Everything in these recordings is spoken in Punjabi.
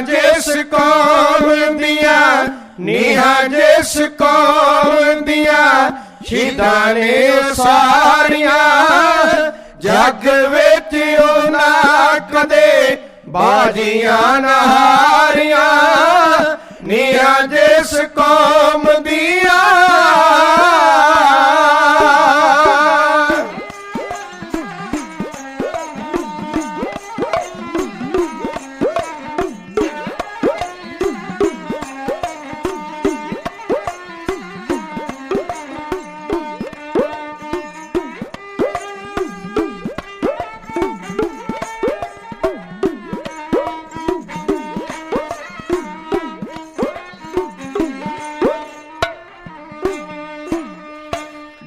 जिस कौम दिया, नीहा जिस कौम दिया, शहीदां ने सारिया जग विच उन्हां कदे बाजियां ना हारिया। नीहा जिस कौम दिया,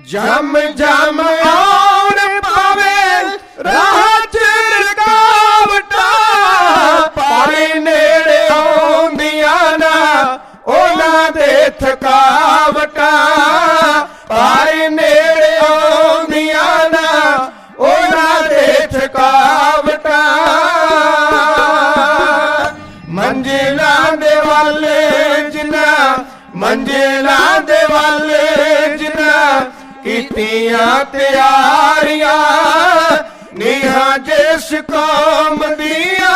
जम जम आउण पावे राह च रुकावटां, पारे नेड़े आउंदियां ना उन्हां दे थकावटां। पारे नेड़े आउंदियां ना उन्हां दे थकावटां। मंजिलां दे वाले जिन्हां, मंजिलां दे वाले जिन्हां कीतियां तैयारियां। नीहा जिस कौम दिया,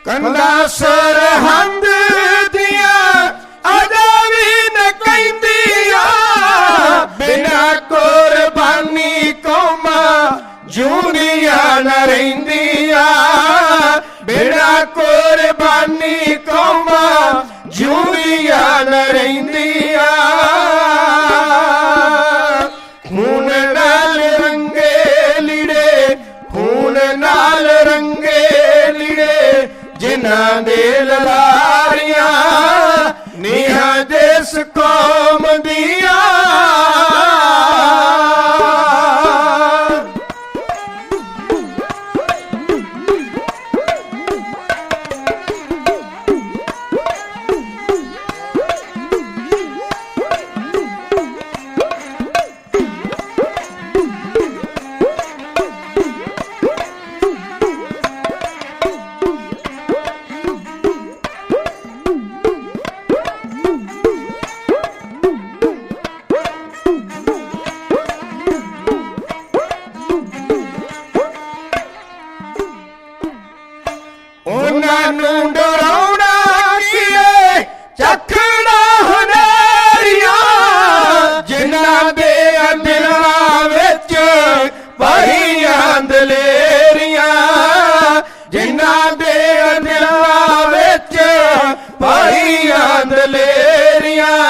कंधा सरहंद दिया अजा भी न कहंदिया, बिना कुर्बानी कौमा जूंदियां न रहिंदिया। बिना कुर्बानी कौमा जूंदियां न रहिंदिया। खून नाल रंगे लीड़े, खून नाल रंगे लीड़े जिन्हां दे ललारियां। नीहा जिस कौम दिया, उन्हां डराउणा कीए चखना हुनरिया। जिन्हां दे दिलां विच भरियां दलेरियां। जिन्हां दे दिलां विच भरियां दलेरियां।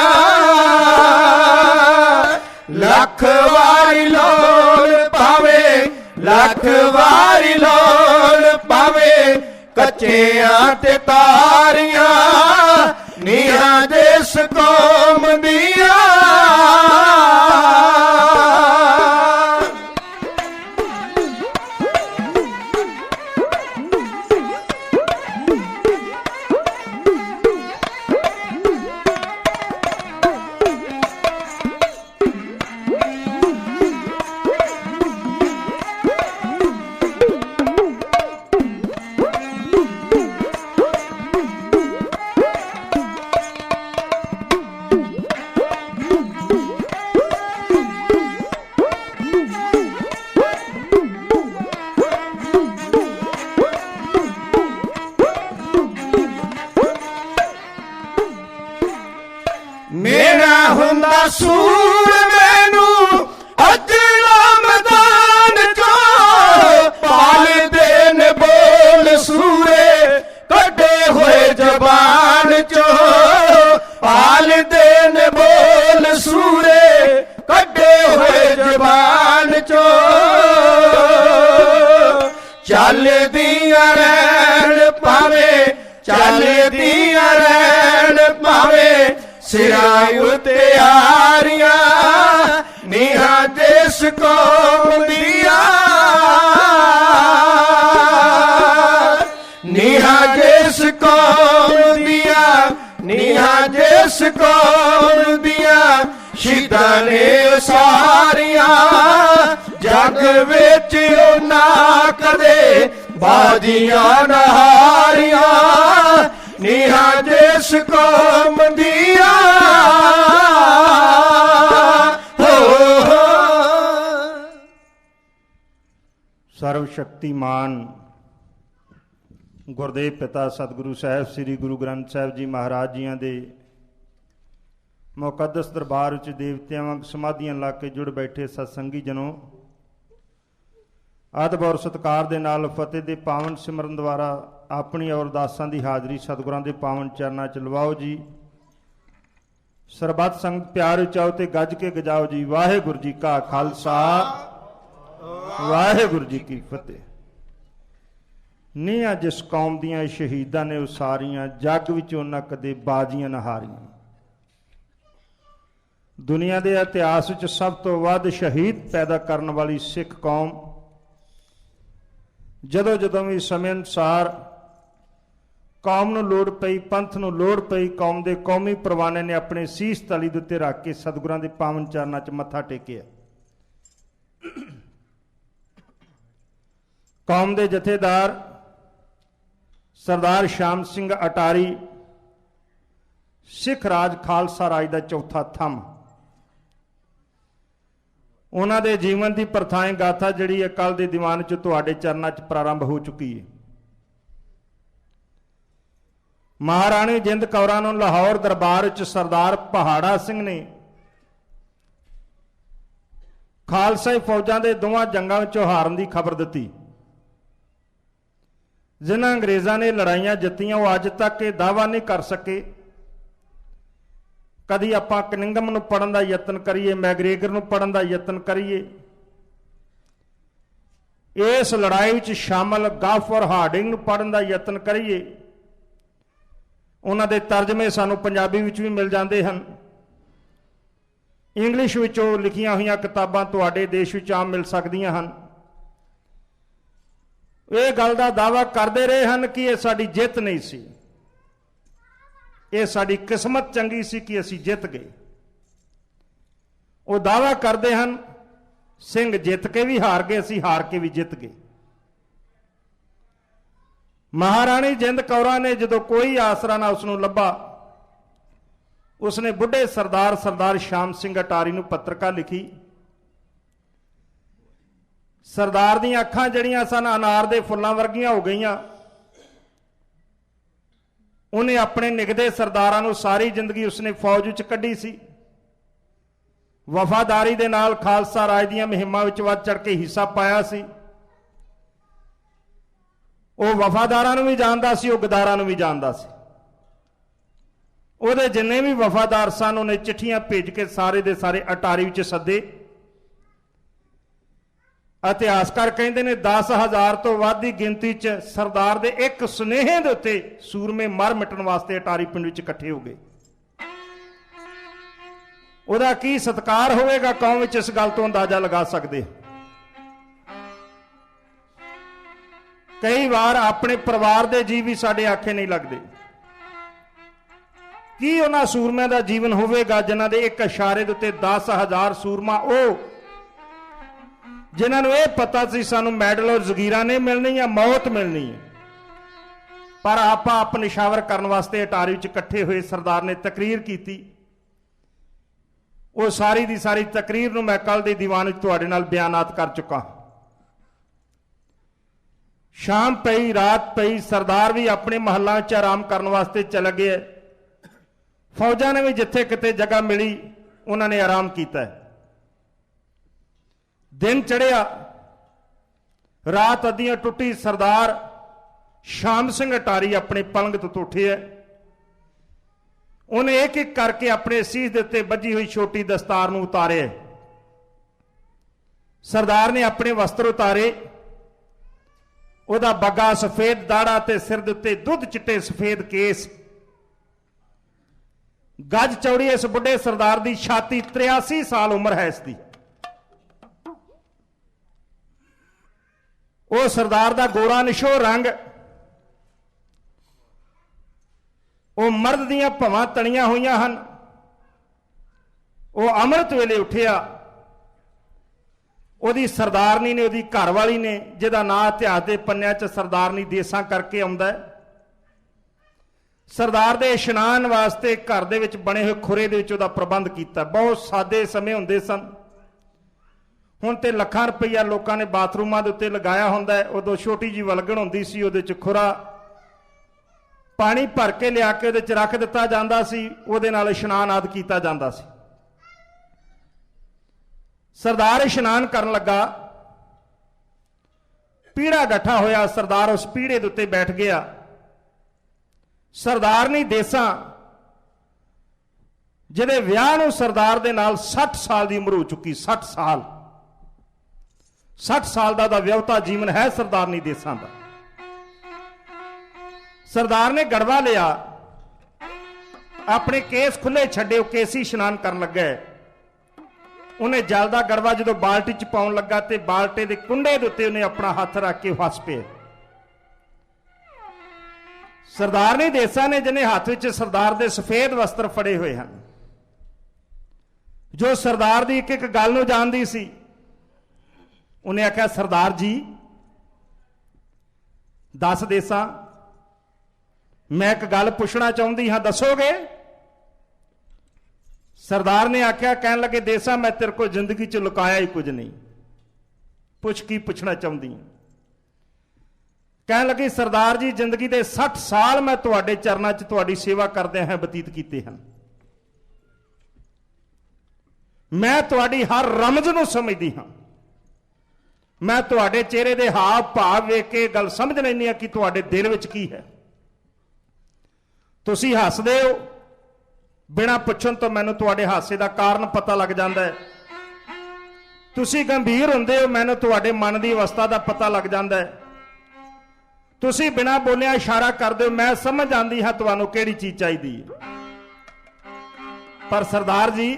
लख वारी लोड़ पावे, लख वारी लोड़ पावे, कच्चियां ते तारियां। नीहा जिस कौम दिया, मेरा हुंदा सूर मैनू अजला मैदान चो। पाल देन बोल सूरे कटे हुए जबान चो। पाल देन बोल सूरे कटे हुए जबान ਚੱਲਦੀਆਂ ਰਹਿਣ ਭਾਵੇਂ, ਚੱਲਦੀਆਂ ਰਹਿਣ ਭਾਵੇਂ, ਸਿਰਾਂ ਉੱਤੇ ਆਰੀਆਂ ਨੀਹਾਂ ਜਿਸ ਕੌਮ ਦੀਆਂ, ਨੀਹਾਂ ਜਿਸ ਕੌਮ ਦੀਆਂ, ਨੀਹਾਂ ਜਿਸ ਕੌਮ ਦੀਆਂ, ਸ਼ਹੀਦਾਂ ਨੇ ਸਾਰੀਆਂ ਜੱਗ ਵਿੱਚ ਉਹਨਾਂ ਕਦੇ ਬਾਜ਼ੀਆਂ ਨਾ ਹਾਰੀਆਂ, ਨੀਹਾਂ ਜਿਸ ਕੌਮ ਦੀਆਂ। ਸਰਵ ਸ਼ਕਤੀਮਾਨ ਗੁਰਦੇਵ ਪਿਤਾ ਸਤਿਗੁਰੂ ਸਾਹਿਬ ਸ੍ਰੀ ਗੁਰੂ ਗ੍ਰੰਥ ਸਾਹਿਬ ਜੀ ਮਹਾਰਾਜ ਜੀਆਂ ਦੇ ਮੁਕੱਦਸ ਦਰਬਾਰ ਵਿੱਚ ਦੇਵਤਿਆਂ ਵਾਂਗ ਸਮਾਧੀਆਂ ਲਾ ਕੇ ਜੁੜ ਬੈਠੇ ਸਤਸੰਗੀ ਜਨੋ, ਅਦਬ ਔਰ ਸਤਿਕਾਰ ਦੇ ਨਾਲ ਫਤਿਹ ਦੇ ਪਾਵਨ ਸਿਮਰਨ ਦੁਆਰਾ ਆਪਣੀ ਅਰਦਾਸਾਂ ਦੀ ਹਾਜ਼ਰੀ ਸਤਿਗੁਰਾਂ ਦੇ ਪਾਵਨ ਚਰਨਾਂ 'ਚ ਲਵਾਓ ਜੀ। ਸਰਬੱਤ ਸੰਗਤ ਪਿਆਰ ਵਿੱਚ ਆਓ ਤੇ ਗੱਜ ਕੇ ਗਜਾਓ ਜੀ। ਵਾਹਿਗੁਰੂ ਜੀ ਕਾ ਖਾਲਸਾ, ਵਾਹਿਗੁਰੂ ਜੀ ਕੀ ਫਤਿਹ। ਨੀਹਾਂ ਜਿਸ ਕੌਮ ਦੀਆਂ ਸ਼ਹੀਦਾਂ ਨੇ ਉਸਾਰੀਆਂ, ਜੱਗ ਵਿੱਚ ਉਹਨਾਂ ਕਦੇ ਬਾਜ਼ੀਆਂ ਨਾ ਹਾਰੀਆਂ। ਦੁਨੀਆ ਦੇ ਇਤਿਹਾਸ ਵਿੱਚ ਸਭ ਤੋਂ ਵੱਧ ਸ਼ਹੀਦ ਪੈਦਾ ਕਰਨ ਵਾਲੀ ਸਿੱਖ ਕੌਮ ਜਦੋਂ ਜਦੋਂ ਵੀ ਸਮੇਂ ਅਨੁਸਾਰ ਕੌਮ ਨੂੰ ਲੋੜ ਪਈ, ਪੰਥ ਨੂੰ ਲੋੜ ਪਈ, ਕੌਮ ਦੇ ਕੌਮੀ ਪਰਵਾਨੇ ਨੇ ਆਪਣੇ ਸੀਸ ਤਲੀ ਦੇ ਉੱਤੇ ਰੱਖ ਕੇ ਸਤਿਗੁਰਾਂ ਦੇ ਪਾਵਨ ਚਰਨਾਂ 'ਚ ਮੱਥਾ ਟੇਕਿਆ। ਕੌਮ ਦੇ ਜਥੇਦਾਰ ਸਰਦਾਰ ਸ਼ਾਮ ਸਿੰਘ ਅਟਾਰੀ ਸਿੱਖ ਰਾਜ ਖਾਲਸਾ ਰਾਜ ਦਾ ਚੌਥਾ ਥੰਮ, ਉਹਨਾਂ ਦੇ ਜੀਵਨ ਦੀ ਪ੍ਰਥਾਏ ਗਾਥਾ ਜਿਹੜੀ ਕੱਲ ਦੇ ਦੀਵਾਨ 'ਚ ਤੁਹਾਡੇ ਚਰਨਾਂ 'ਚ ਪ੍ਰਾਰੰਭ ਹੋ ਚੁੱਕੀ ਹੈ। ਮਹਾਰਾਣੀ ਜਿੰਦ ਕੌਰਾਂ ਨੂੰ ਲਾਹੌਰ ਦਰਬਾਰ 'ਚ ਸਰਦਾਰ ਪਹਾੜਾ ਸਿੰਘ ਨੇ ਖਾਲਸਾਈ ਫੌਜਾਂ ਦੇ ਦੋਵਾਂ ਜੰਗਾਂ ਵਿੱਚੋਂ ਹਾਰਨ ਦੀ ਖਬਰ ਦਿੱਤੀ। ਜਿਨ੍ਹਾਂ ਅੰਗਰੇਜ਼ਾਂ ਨੇ ਲੜਾਈਆਂ ਜਿੱਤੀਆਂ ਉਹ ਅੱਜ ਤੱਕ ਇਹ ਦਾਅਵਾ ਨਹੀਂ ਕਰ ਸਕੇ। ਕਦੀ ਆਪਾਂ ਕਨਿੰਗਮ ਨੂੰ ਪੜ੍ਹਨ ਦਾ ਯਤਨ ਕਰੀਏ, ਮੈਗਰੇਗਰ ਨੂੰ ਪੜ੍ਹਨ ਦਾ ਯਤਨ ਕਰੀਏ, ਇਸ ਲੜਾਈ ਵਿੱਚ ਸ਼ਾਮਲ ਗਾਫਰ ਹਾਰਡਿੰਗ ਨੂੰ ਪੜ੍ਹਨ ਦਾ ਯਤਨ ਕਰੀਏ, ਉਹਨਾਂ ਦੇ ਤਰਜਮੇ ਸਾਨੂੰ ਪੰਜਾਬੀ ਵਿੱਚ ਵੀ ਮਿਲ ਜਾਂਦੇ ਹਨ। ਇੰਗਲਿਸ਼ ਵਿੱਚੋਂ ਲਿਖੀਆਂ ਹੋਈਆਂ ਕਿਤਾਬਾਂ ਤੁਹਾਡੇ ਦੇਸ਼ ਵਿੱਚ ਆਮ ਮਿਲ ਸਕਦੀਆਂ ਹਨ। ਇਹ ਗੱਲ ਦਾ ਦਾਅਵਾ ਕਰਦੇ ਰਹੇ ਹਨ ਕਿ ਇਹ ਸਾਡੀ ਜਿੱਤ ਨਹੀਂ ਸੀ, ਇਹ ਸਾਡੀ ਕਿਸਮਤ ਚੰਗੀ ਸੀ ਕਿ ਅਸੀਂ ਜਿੱਤ ਗਏ। ਉਹ ਦਾਅਵਾ ਕਰਦੇ ਹਨ ਸਿੰਘ ਜਿੱਤ ਕੇ ਵੀ ਹਾਰ ਗਏ, ਅਸੀਂ ਹਾਰ ਕੇ ਵੀ ਜਿੱਤ ਗਏ। ਮਹਾਰਾਣੀ ਜਿੰਦ ਕੌਰਾਂ ਨੇ ਜਦੋਂ ਕੋਈ ਆਸਰਾ ਨਾ ਉਸਨੂੰ ਲੱਭਾ, ਉਸਨੇ ਬੁੱਢੇ ਸਰਦਾਰ ਸ਼ਾਮ ਸਿੰਘ ਅਟਾਰੀ ਨੂੰ ਪੱਤਰਕਾ ਲਿਖੀ। ਸਰਦਾਰ ਦੀਆਂ ਅੱਖਾਂ ਜਿਹੜੀਆਂ ਸਨ ਅਨਾਰ ਦੇ ਫੁੱਲਾਂ ਵਰਗੀਆਂ ਹੋ ਗਈਆਂ। ਉਹਨੇ ਆਪਣੇ ਨਿਗਦੇ ਸਰਦਾਰਾਂ ਨੂੰ ਸਾਰੀ ਜ਼ਿੰਦਗੀ ਉਸਨੇ ਫੌਜ ਵਿੱਚ ਕੱਢੀ ਸੀ। ਵਫਾਦਾਰੀ ਦੇ ਨਾਲ ਖਾਲਸਾ ਰਾਜ ਦੀਆਂ ਮੁਹਿੰਮਾਂ ਵਿੱਚ ਵੱਧ ਚੜ੍ਹ ਕੇ ਹਿੱਸਾ ਪਾਇਆ ਸੀ। ਉਹ ਵਫਾਦਾਰਾਂ ਨੂੰ ਵੀ ਜਾਣਦਾ ਸੀ, ਉਹ ਗਦਾਰਾਂ ਨੂੰ ਵੀ ਜਾਣਦਾ ਸੀ। ਉਹਦੇ ਜਿੰਨੇ ਵੀ ਵਫਾਦਾਰ ਸਨ ਉਹਨੇ ਚਿੱਠੀਆਂ ਭੇਜ ਕੇ ਸਾਰੇ ਦੇ ਸਾਰੇ ਅਟਾਰੀ ਵਿੱਚ ਸੱਦੇ। ਇਤਿਹਾਸਕਾਰ ਕਹਿੰਦੇ ਨੇ 10,000 ਤੋਂ ਵੱਧ ਦੀ ਗਿਣਤੀ 'ਚ ਸਰਦਾਰ ਦੇ ਇੱਕ ਸੁਨੇਹੇ ਦੇ ਉੱਤੇ ਸੂਰਮੇ ਮਰ ਮਿਟਣ ਵਾਸਤੇ ਅਟਾਰੀ ਪਿੰਡ ਵਿੱਚ ਇਕੱਠੇ ਹੋ ਗਏ। ਉਹਦਾ ਕੀ ਸਤਿਕਾਰ ਹੋਵੇਗਾ ਕੌਮ ਵਿੱਚ, ਇਸ ਗੱਲ ਤੋਂ ਅੰਦਾਜ਼ਾ ਲਗਾ ਸਕਦੇ। ਕਈ ਵਾਰ ਆਪਣੇ ਪਰਿਵਾਰ ਦੇ ਜੀਵ ਵੀ ਸਾਡੇ ਆਖੇ ਨਹੀਂ ਲੱਗਦੇ। ਕੀ ਉਹਨਾਂ ਸੂਰਮਿਆਂ ਦਾ ਜੀਵਨ ਹੋਵੇਗਾ ਜਿਨ੍ਹਾਂ ਦੇ ਇੱਕ ਇਸ਼ਾਰੇ ਦੇ ਉੱਤੇ 10,000 ਸੂਰਮਾ, ਉਹ ਜਿਨ੍ਹਾਂ ਨੂੰ ਇਹ ਪਤਾ ਸੀ ਸਾਨੂੰ ਮੈਡਲ ਔਰ ਜ਼ਗੀਰਾਂ ਨਹੀਂ ਮਿਲਣੀ, ਮੌਤ ਮਿਲਣੀ ਹੈ, ਪਰ ਆਪਾਂ ਨਿਸ਼ਾਵਰ ਕਰਨ ਵਾਸਤੇ ਅਟਾਰੀ ਵਿੱਚ ਇਕੱਠੇ ਹੋਏ। ਸਰਦਾਰ ਨੇ ਤਕਰੀਰ ਕੀਤੀ। ਉਹ ਸਾਰੀ ਦੀ ਸਾਰੀ ਤਕਰੀਰ ਨੂੰ ਮੈਂ ਕੱਲ ਦੇ ਦੀਵਾਨ ਵਿੱਚ ਤੁਹਾਡੇ ਨਾਲ ਬਿਆਨਾਤ ਕਰ ਚੁੱਕਾ। ਸ਼ਾਮ ਪਈ, ਰਾਤ ਪਈ, ਸਰਦਾਰ ਵੀ ਆਪਣੇ ਮਹੱਲਾਂ 'ਚ ਆਰਾਮ ਕਰਨ ਵਾਸਤੇ ਚਲੇ ਗਏ। ਫੌਜਾਂ ਨੇ ਵੀ ਜਿੱਥੇ ਕਿਤੇ ਜਗ੍ਹਾ ਮਿਲੀ ਉਹਨਾਂ ਨੇ ਆਰਾਮ ਕੀਤਾ। ਦਿਨ ਚੜ੍ਹਿਆ, ਰਾਤ ਅੱਧੀਆਂ ਟੁੱਟੀ, ਸਰਦਾਰ ਸ਼ਾਮ ਸਿੰਘ ਅਟਾਰੀ ਆਪਣੇ ਪਲੰਗ ਤੋਂ ਉੱਠਿਆ। ਉਹਨੇ ਇੱਕ ਇੱਕ ਕਰਕੇ ਆਪਣੇ ਸੀਸ ਦੇ ਉੱਤੇ ਬੱਝੀ ਹੋਈ ਛੋਟੀ ਦਸਤਾਰ ਨੂੰ ਉਤਾਰਿਆ। ਸਰਦਾਰ ਨੇ ਆਪਣੇ ਵਸਤਰ ਉਤਾਰੇ, ਉਹਦਾ ਬੱਗਾ ਸਫੇਦ ਦਾੜਾ ਤੇ ਸਿਰ ਦੇ ਉੱਤੇ ਦੁੱਧ ਚਿੱਟੇ ਸਫੇਦ ਕੇਸ। ਗੱਜ ਚੌੜੀ ਇਸ ਬੁੱਢੇ ਸਰਦਾਰ ਦੀ ਛਾਤੀ, 83 ਸਾਲ ਉਮਰ ਹੈ ਇਸ ਦੀ। ਉਹ ਸਰਦਾਰ ਦਾ ਗੋਰਾ ਨਿਸ਼ੋ ਰੰਗ, ਉਹ ਮਰਦ ਦੀਆਂ ਭਵਾਂ ਤਣੀਆਂ ਹੋਈਆਂ ਹਨ। ਉਹ ਅੰਮ੍ਰਿਤ ਵੇਲੇ ਉੱਠਿਆ। ਉਹਦੀ ਸਰਦਾਰਨੀ ਨੇ, ਉਹਦੀ ਘਰ ਵਾਲੀ ਨੇ, ਜਿਹਦਾ ਨਾਂ ਇਤਿਹਾਸ ਦੇ ਪੰਨਿਆਂ 'ਚ ਸਰਦਾਰਨੀ ਦੇਸਾਂ ਕਰਕੇ ਆਉਂਦਾ ਹੈ, ਸਰਦਾਰ ਦੇ ਇਸ਼ਨਾਨ ਵਾਸਤੇ ਘਰ ਦੇ ਵਿੱਚ ਬਣੇ ਹੋਏ ਖੁਰੇ ਦੇ ਵਿੱਚ ਉਹਦਾ ਪ੍ਰਬੰਧ ਕੀਤਾ। ਬਹੁਤ ਸਾਦੇ ਸਮੇਂ ਹੁੰਦੇ ਸਨ। ਹੁਣ ਤੇ ਲੱਖਾਂ ਰੁਪਈਆ ਲੋਕਾਂ ਨੇ ਬਾਥਰੂਮਾਂ ਦੇ ਉੱਤੇ ਲਗਾਇਆ ਹੁੰਦਾ ਹੈ। ਉਦੋਂ ਛੋਟੀ ਜਿਹੀ ਵਲਗਣ ਹੁੰਦੀ ਸੀ, ਉਹਦੇ 'ਚ ਖੁਰਾ ਪਾਣੀ ਭਰ ਕੇ ਲਿਆ ਕੇ ਉਹਦੇ 'ਚ ਰੱਖ ਦਿੱਤਾ ਜਾਂਦਾ ਸੀ। ਉਹਦੇ ਨਾਲ ਇਸ਼ਨਾਨ ਆਦਿ ਕੀਤਾ ਜਾਂਦਾ ਸੀ। ਸਰਦਾਰ ਇਸ਼ਨਾਨ ਕਰਨ ਲੱਗਾ, ਪੀੜਾ ਡੱਠਾ ਹੋਇਆ। ਸਰਦਾਰ ਉਸ ਪੀੜੇ ਦੇ ਉੱਤੇ ਬੈਠ ਗਿਆ। ਸਰਦਾਰਨੀ ਦੇਸਾਂ, ਜਿਹਦੇ ਵਿਆਹ ਨੂੰ ਸਰਦਾਰ ਦੇ ਨਾਲ 60 ਸਾਲ ਦੀ ਉਮਰ ਹੋ ਚੁੱਕੀ, 60 ਸਾਲ 60 ਸਾਲ ਦਾ ਵਿਆਹੁਤਾ ਜੀਵਨ ਹੈ ਸਰਦਾਰਨੀ ਦੇਸਾਂ ਦਾ। ਸਰਦਾਰ ਨੇ ਗੜਵਾ ਲਿਆ, ਆਪਣੇ ਕੇਸ ਖੁੱਲੇ ਛੱਡੇ, ਉਹ ਕੇਸੀ ਇਸ਼ਨਾਨ ਕਰਨ ਲੱਗਾ। ਉਹਨੇ ਜਲ ਦਾ ਗੜਵਾ ਜਦੋਂ ਬਾਲਟੀ 'ਚ ਪਾਉਣ ਲੱਗਾ ਤੇ ਬਾਲਟੇ ਦੇ ਕੁੰਡੇ ਦੇ ਉੱਤੇ ਉਹਨੇ ਆਪਣਾ ਹੱਥ ਰੱਖ ਕੇ ਫਸ ਪਿਆ। ਸਰਦਾਰਨੀ ਦੇਸਾਂ ਨੇ, ਜਿਹਨੇ ਹੱਥ ਵਿੱਚ ਸਰਦਾਰ ਦੇ ਸਫੇਦ ਵਸਤਰ ਫੜੇ ਹੋਏ ਹਨ, ਜੋ ਸਰਦਾਰ ਦੀ ਇੱਕ ਇੱਕ ਗੱਲ ਨੂੰ ਜਾਣਦੀ ਸੀ, ਉਹਨੇ ਆਖਿਆ, ਸਰਦਾਰ ਜੀ ਦੱਸ ਦੇਸਾਂ, ਮੈਂ ਇੱਕ ਗੱਲ ਪੁੱਛਣਾ ਚਾਹੁੰਦੀ ਹਾਂ, ਦੱਸੋਗੇ? ਸਰਦਾਰ ਨੇ ਆਖਿਆ, ਕਹਿਣ ਲੱਗੇ, ਦੇਸਾਂ ਮੈਂ ਤੇਰੇ ਕੋਲ ਜ਼ਿੰਦਗੀ 'ਚ ਲੁਕਾਇਆ ਹੀ ਕੁਝ ਨਹੀਂ, ਪੁੱਛ ਕੀ ਪੁੱਛਣਾ ਚਾਹੁੰਦੀ ਹਾਂ। ਕਹਿਣ ਲੱਗੀ, ਸਰਦਾਰ ਜੀ ਜ਼ਿੰਦਗੀ ਦੇ 60 ਸਾਲ ਮੈਂ ਤੁਹਾਡੇ ਚਰਨਾਂ 'ਚ ਤੁਹਾਡੀ ਸੇਵਾ ਕਰਦਿਆਂ ਹਾਂ ਬਤੀਤ ਕੀਤੇ ਹਨ। ਮੈਂ ਤੁਹਾਡੀ ਹਰ ਰਮਜ਼ ਨੂੰ ਸਮਝਦੀ ਹਾਂ। ਮੈਂ ਤੁਹਾਡੇ ਚਿਹਰੇ ਦੇ ਹਾਵ ਭਾਵ ਵੇਖ ਕੇ ਗੱਲ ਸਮਝ ਲੈਂਦੀ ਹਾਂ ਕਿ ਤੁਹਾਡੇ ਦਿਲ ਵਿੱਚ ਕੀ ਹੈ। ਤੁਸੀਂ ਹੱਸਦੇ ਹੋ, ਬਿਨਾਂ ਪੁੱਛਣ ਤੋਂ ਮੈਨੂੰ ਤੁਹਾਡੇ ਹਾਸੇ ਦਾ ਕਾਰਨ ਪਤਾ ਲੱਗ ਜਾਂਦਾ ਹੈ। ਤੁਸੀਂ ਗੰਭੀਰ ਹੁੰਦੇ ਹੋ, ਮੈਨੂੰ ਤੁਹਾਡੇ ਮਨ ਦੀ ਅਵਸਥਾ ਦਾ ਪਤਾ ਲੱਗ ਜਾਂਦਾ ਹੈ। ਤੁਸੀਂ ਬਿਨਾਂ ਬੋਲਿਆ ਇਸ਼ਾਰਾ ਕਰਦੇ ਹੋ, ਮੈਂ ਸਮਝ ਆਂਦੀ ਹਾਂ ਤੁਹਾਨੂੰ ਕਿਹੜੀ ਚੀਜ਼ ਚਾਹੀਦੀ ਹੈ। ਪਰ ਸਰਦਾਰ ਜੀ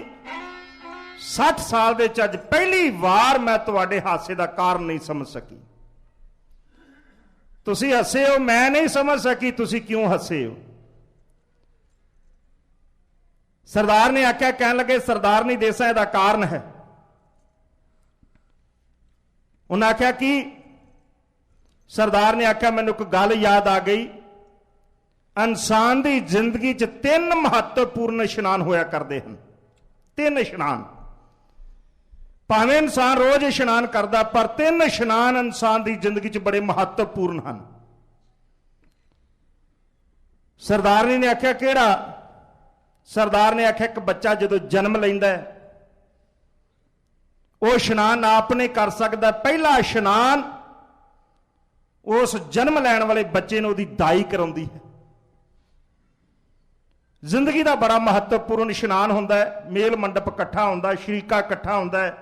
60 ਸਾਲ ਦੇ ਵਿੱਚ ਅੱਜ ਪਹਿਲੀ ਵਾਰ ਮੈਂ ਤੁਹਾਡੇ ਹਾਸੇ ਦਾ ਕਾਰਨ ਨਹੀਂ ਸਮਝ ਸਕੀ। ਤੁਸੀਂ ਹੱਸੇ ਹੋ, ਮੈਂ ਨਹੀਂ ਸਮਝ ਸਕੀ ਤੁਸੀਂ ਕਿਉਂ ਹੱਸੇ ਹੋ। ਸਰਦਾਰ ਨੇ ਆਖਿਆ, ਕਹਿਣ ਲੱਗੇ, ਸਰਦਾਰਨੀ ਦੇਸਾਂ ਇਹਦਾ ਕਾਰਨ ਹੈ। ਉਹਨਾਂ ਆਖਿਆ ਕਿ ਸਰਦਾਰ ਨੇ ਆਖਿਆ, ਮੈਨੂੰ ਇੱਕ ਗੱਲ ਯਾਦ ਆ ਗਈ। ਇਨਸਾਨ ਦੀ ਜ਼ਿੰਦਗੀ 'ਚ 3 ਮਹੱਤਵਪੂਰਨ ਇਸ਼ਨਾਨ ਹੋਇਆ ਕਰਦੇ ਹਨ। 3 ਇਸ਼ਨਾਨ, ਭਾਵੇਂ ਇਨਸਾਨ ਰੋਜ਼ ਇਸ਼ਨਾਨ ਕਰਦਾ, ਪਰ 3 ਇਸ਼ਨਾਨ ਇਨਸਾਨ ਦੀ ਜ਼ਿੰਦਗੀ 'ਚ ਬੜੇ ਮਹੱਤਵਪੂਰਨ ਹਨ। ਸਰਦਾਰਨੀ ਨੇ ਆਖਿਆ, ਕਿਹੜਾ? ਸਰਦਾਰ ਨੇ ਆਖਿਆ, ਇੱਕ ਬੱਚਾ ਜਦੋਂ ਜਨਮ ਲੈਂਦਾ ਹੈ, ਉਹ ਇਸ਼ਨਾਨ ਆਪ ਨਹੀਂ ਕਰ ਸਕਦਾ। ਪਹਿਲਾ ਇਸ਼ਨਾਨ ਉਸ ਜਨਮ ਲੈਣ ਵਾਲੇ ਬੱਚੇ ਨੂੰ ਉਹਦੀ ਦਾਈ ਕਰਾਉਂਦੀ ਹੈ। ਜ਼ਿੰਦਗੀ ਦਾ ਬੜਾ ਮਹੱਤਵਪੂਰਨ ਇਸ਼ਨਾਨ ਹੁੰਦਾ ਹੈ। ਮੇਲ ਮੰਡਪ ਇਕੱਠਾ ਹੁੰਦਾ, ਸ਼ਰੀਕਾ ਇਕੱਠਾ ਹੁੰਦਾ ਹੈ,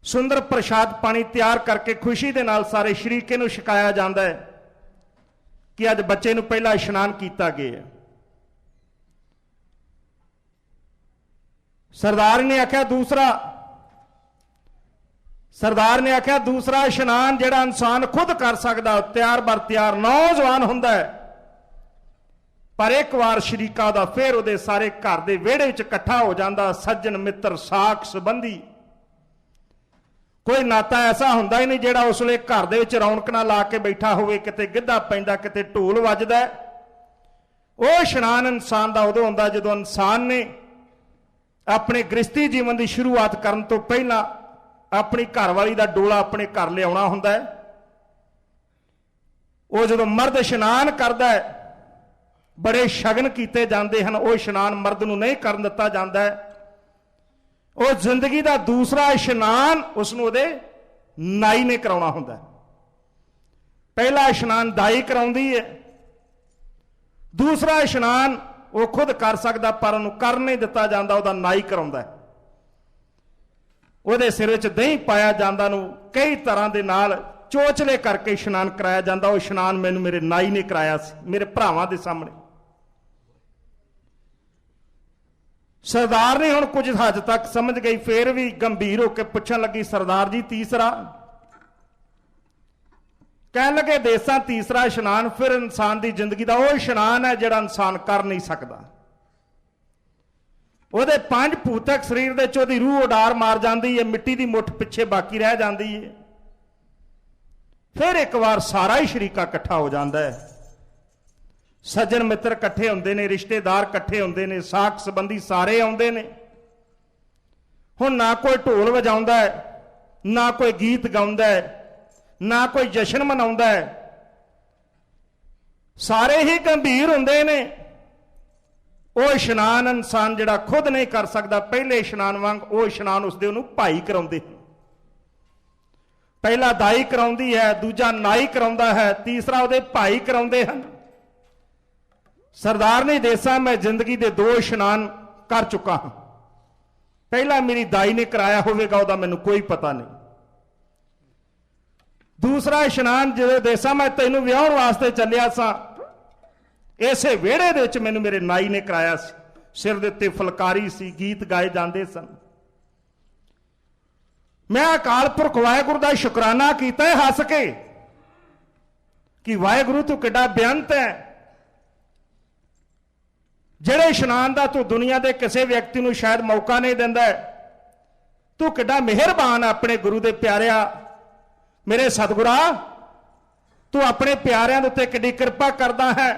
ਸੁੰਦਰ ਪ੍ਰਸ਼ਾਦ ਪਾਣੀ ਤਿਆਰ ਕਰਕੇ ਖੁਸ਼ੀ ਦੇ ਨਾਲ ਸਾਰੇ ਸ਼ਰੀਕੇ ਨੂੰ ਛਕਾਇਆ ਜਾਂਦਾ ਹੈ ਕਿ ਅੱਜ ਬੱਚੇ ਨੂੰ ਪਹਿਲਾ ਇਸ਼ਨਾਨ ਕੀਤਾ ਗਿਆ ਹੈ। ਸਰਦਾਰ ਨੇ ਆਖਿਆ, ਦੂਸਰਾ ਇਸ਼ਨਾਨ ਜਿਹੜਾ ਇਨਸਾਨ ਖੁਦ ਕਰ ਸਕਦਾ, ਤਿਆਰ ਬਰ ਤਿਆਰ ਨੌਜਵਾਨ ਹੁੰਦਾ ਹੈ, ਪਰ ਇੱਕ ਵਾਰ ਸ਼ਰੀਕਾ ਦਾ ਫੇਰ ਉਹਦੇ ਸਾਰੇ ਘਰ ਦੇ ਵਿਹੜੇ ਵਿੱਚ ਇਕੱਠਾ ਹੋ ਜਾਂਦਾ। ਸੱਜਣ ਮਿੱਤਰ ਸਾਕ ਸੰਬੰਧੀ, ਕੋਈ ਨਾਤਾ ਐਸਾ ਹੁੰਦਾ ਹੀ ਨਹੀਂ ਜਿਹੜਾ ਉਸ ਵੇਲੇ ਘਰ ਦੇ ਵਿੱਚ ਰੌਣਕ ਨਾਲ ਲਾ ਕੇ ਬੈਠਾ ਹੋਵੇ। ਕਿਤੇ ਗਿੱਧਾ ਪੈਂਦਾ, ਕਿਤੇ ਢੋਲ ਵੱਜਦਾ। ਉਹ ਇਸ਼ਨਾਨ ਇਨਸਾਨ ਦਾ ਉਦੋਂ ਹੁੰਦਾ ਜਦੋਂ ਇਨਸਾਨ ਨੇ ਆਪਣੇ ਗ੍ਰਸਤੀ ਜੀਵਨ ਦੀ ਸ਼ੁਰੂਆਤ ਕਰਨ ਤੋਂ ਪਹਿਲਾਂ ਆਪਣੀ ਘਰਵਾਲੀ ਦਾ ਡੋਲਾ ਆਪਣੇ ਘਰ ਲਿਆਉਣਾ ਹੁੰਦਾ ਹੈ। ਉਹ ਜਦੋਂ ਮਰਦ ਇਸ਼ਨਾਨ ਕਰਦਾ ਹੈ, ਬੜੇ ਸ਼ਗਨ ਕੀਤੇ ਜਾਂਦੇ ਹਨ। ਉਹ ਇਸ਼ਨਾਨ ਮਰਦ ਨੂੰ ਨਹੀਂ ਕਰਨ ਦਿੱਤਾ ਜਾਂਦਾ ਹੈ। ਉਹ ਜ਼ਿੰਦਗੀ ਦਾ ਦੂਸਰਾ ਇਸ਼ਨਾਨ ਉਸ ਨੂੰ ਉਹਦੇ ਨਾਈ ਨੇ ਕਰਾਉਣਾ ਹੁੰਦਾ ਹੈ। ਪਹਿਲਾ ਇਸ਼ਨਾਨ ਦਾਈ ਕਰਾਉਂਦੀ ਹੈ, ਦੂਸਰਾ ਇਸ਼ਨਾਨ ਉਹ ਖੁਦ ਕਰ ਸਕਦਾ ਪਰ ਉਹਨੂੰ ਕਰ ਨਹੀਂ ਦਿੱਤਾ ਜਾਂਦਾ, ਉਹਦਾ ਨਾਈ ਕਰਾਉਂਦਾ। ਉਹਦੇ ਸਿਰ ਵਿੱਚ ਦਹੀਂ ਪਾਇਆ ਜਾਂਦਾ, ਨੂੰ ਕਈ ਤਰ੍ਹਾਂ ਦੇ ਨਾਲ ਚੋਚਲੇ ਕਰਕੇ ਇਸ਼ਨਾਨ ਕਰਾਇਆ ਜਾਂਦਾ। ਉਹ ਇਸ਼ਨਾਨ ਮੈਨੂੰ ਮੇਰੇ ਨਾਈ ਨੇ ਕਰਾਇਆ ਸੀ, ਮੇਰੇ ਭਰਾਵਾਂ ਦੇ ਸਾਹਮਣੇ। ਸਰਦਾਰ ਨੇ ਹੁਣ ਕੁਝ ਹੱਦ ਤੱਕ ਸਮਝ ਗਈ, ਫੇਰ ਵੀ ਗੰਭੀਰ ਹੋ ਕੇ ਪੁੱਛਣ ਲੱਗੀ, ਸਰਦਾਰ ਜੀ ਤੀਸਰਾ? ਕਹਿਣ ਲੱਗੇ ਦੇਸਾਂ ਤੀਸਰਾ ਇਸ਼ਨਾਨ ਫਿਰ ਇਨਸਾਨ ਦੀ ਜ਼ਿੰਦਗੀ ਦਾ ਉਹ ਇਸ਼ਨਾਨ ਹੈ ਜਿਹੜਾ ਇਨਸਾਨ ਕਰ ਨਹੀਂ ਸਕਦਾ। ਉਹਦੇ 5 ਭੂਤਕ ਸਰੀਰ ਦੇ ਚ ਉਹਦੀ ਰੂਹ ਉਡਾਰ ਮਾਰ ਜਾਂਦੀ ਹੈ, ਮਿੱਟੀ ਦੀ ਮੁੱਠ ਪਿੱਛੇ ਬਾਕੀ ਰਹਿ ਜਾਂਦੀ ਹੈ। ਫਿਰ ਇੱਕ ਵਾਰ ਸਾਰਾ ਹੀ ਸ਼ਰੀਕਾ ਇਕੱਠਾ ਹੋ ਜਾਂਦਾ ਹੈ, ਸੱਜਣ ਮਿੱਤਰ ਇਕੱਠੇ ਹੁੰਦੇ ਨੇ, ਰਿਸ਼ਤੇਦਾਰ ਇਕੱਠੇ ਹੁੰਦੇ ਨੇ, ਸਾਕ ਸੰਬੰਧੀ ਸਾਰੇ ਆਉਂਦੇ ਨੇ। ਹੁਣ ਨਾ ਕੋਈ ਢੋਲ ਵਜਾਉਂਦਾ ਹੈ, ਨਾ ਕੋਈ ਗੀਤ ਗਾਉਂਦਾ ਹੈ, ਨਾ ਕੋਈ ਜਸ਼ਨ ਮਨਾਉਂਦਾ ਹੈ, ਸਾਰੇ ਹੀ ਗੰਭੀਰ ਹੁੰਦੇ ਨੇ। ਉਹ ਇਸ਼ਨਾਨ ਇਨਸਾਨ ਜਿਹੜਾ ਖੁਦ ਨਹੀਂ ਕਰ ਸਕਦਾ, ਪਹਿਲੇ ਇਸ਼ਨਾਨ ਵਾਂਗ ਉਹ ਇਸ਼ਨਾਨ ਉਸਦੇ ਉਹਨੂੰ ਭਾਈ ਕਰਾਉਂਦੇ ਹਨ। ਪਹਿਲਾ ਦਾਈ ਕਰਾਉਂਦੀ ਹੈ, ਦੂਜਾ ਨਾਈ ਕਰਾਉਂਦਾ ਹੈ, ਤੀਸਰਾ ਉਹਦੇ ਭਾਈ ਕਰਾਉਂਦੇ ਹਨ। ਸਰਦਾਰ ਨੇ ਦੇਸਾਂ ਮੈਂ ਜ਼ਿੰਦਗੀ ਦੇ 2 ਇਸ਼ਨਾਨ ਕਰ ਚੁੱਕਾ ਹਾਂ। ਪਹਿਲਾ ਮੇਰੀ ਦਾਈ ਨੇ ਕਰਾਇਆ ਹੋਵੇਗਾ, ਉਹਦਾ ਮੈਨੂੰ ਕੋਈ ਪਤਾ ਨਹੀਂ। ਦੂਸਰਾ ਇਸ਼ਨਾਨ ਜਦੋਂ ਦੇਸਾਂ ਮੈਂ ਤੈਨੂੰ ਵਿਆਹਣ ਵਾਸਤੇ ਚੱਲਿਆ ਸਾਂ, ਇਸੇ ਵਿਹੜੇ ਦੇ ਵਿੱਚ ਮੈਨੂੰ ਮੇਰੇ ਨਾਈ ਨੇ ਕਰਾਇਆ ਸੀ। ਸਿਰ ਦੇ ਉੱਤੇ ਫੁਲਕਾਰੀ ਸੀ, ਗੀਤ ਗਾਏ ਜਾਂਦੇ ਸਨ। ਮੈਂ ਅਕਾਲ ਪੁਰਖ ਵਾਹਿਗੁਰੂ ਦਾ ਸ਼ੁਕਰਾਨਾ ਕੀਤਾ ਹੈ ਹੱਸ ਕੇ ਕਿ ਵਾਹਿਗੁਰੂ ਤੂੰ ਕਿੱਡਾ ਬੇਅੰਤ ਹੈ, ਜਿਹੜੇ ਇਸ਼ਨਾਨ ਦਾ ਤੂੰ ਦੁਨੀਆ ਦੇ ਕਿਸੇ ਵਿਅਕਤੀ ਨੂੰ ਸ਼ਾਇਦ ਮੌਕਾ ਨਹੀਂ ਦਿੰਦਾ। ਤੂੰ ਕਿੱਡਾ ਮਿਹਰਬਾਨ ਆਪਣੇ ਗੁਰੂ ਦੇ ਪਿਆਰਿਆ, ਮੇਰੇ ਸਤਿਗੁਰਾ ਤੂੰ ਆਪਣੇ ਪਿਆਰਿਆਂ ਦੇ ਉੱਤੇ ਕਿੱਡੀ ਕਿਰਪਾ ਕਰਦਾ ਹੈ।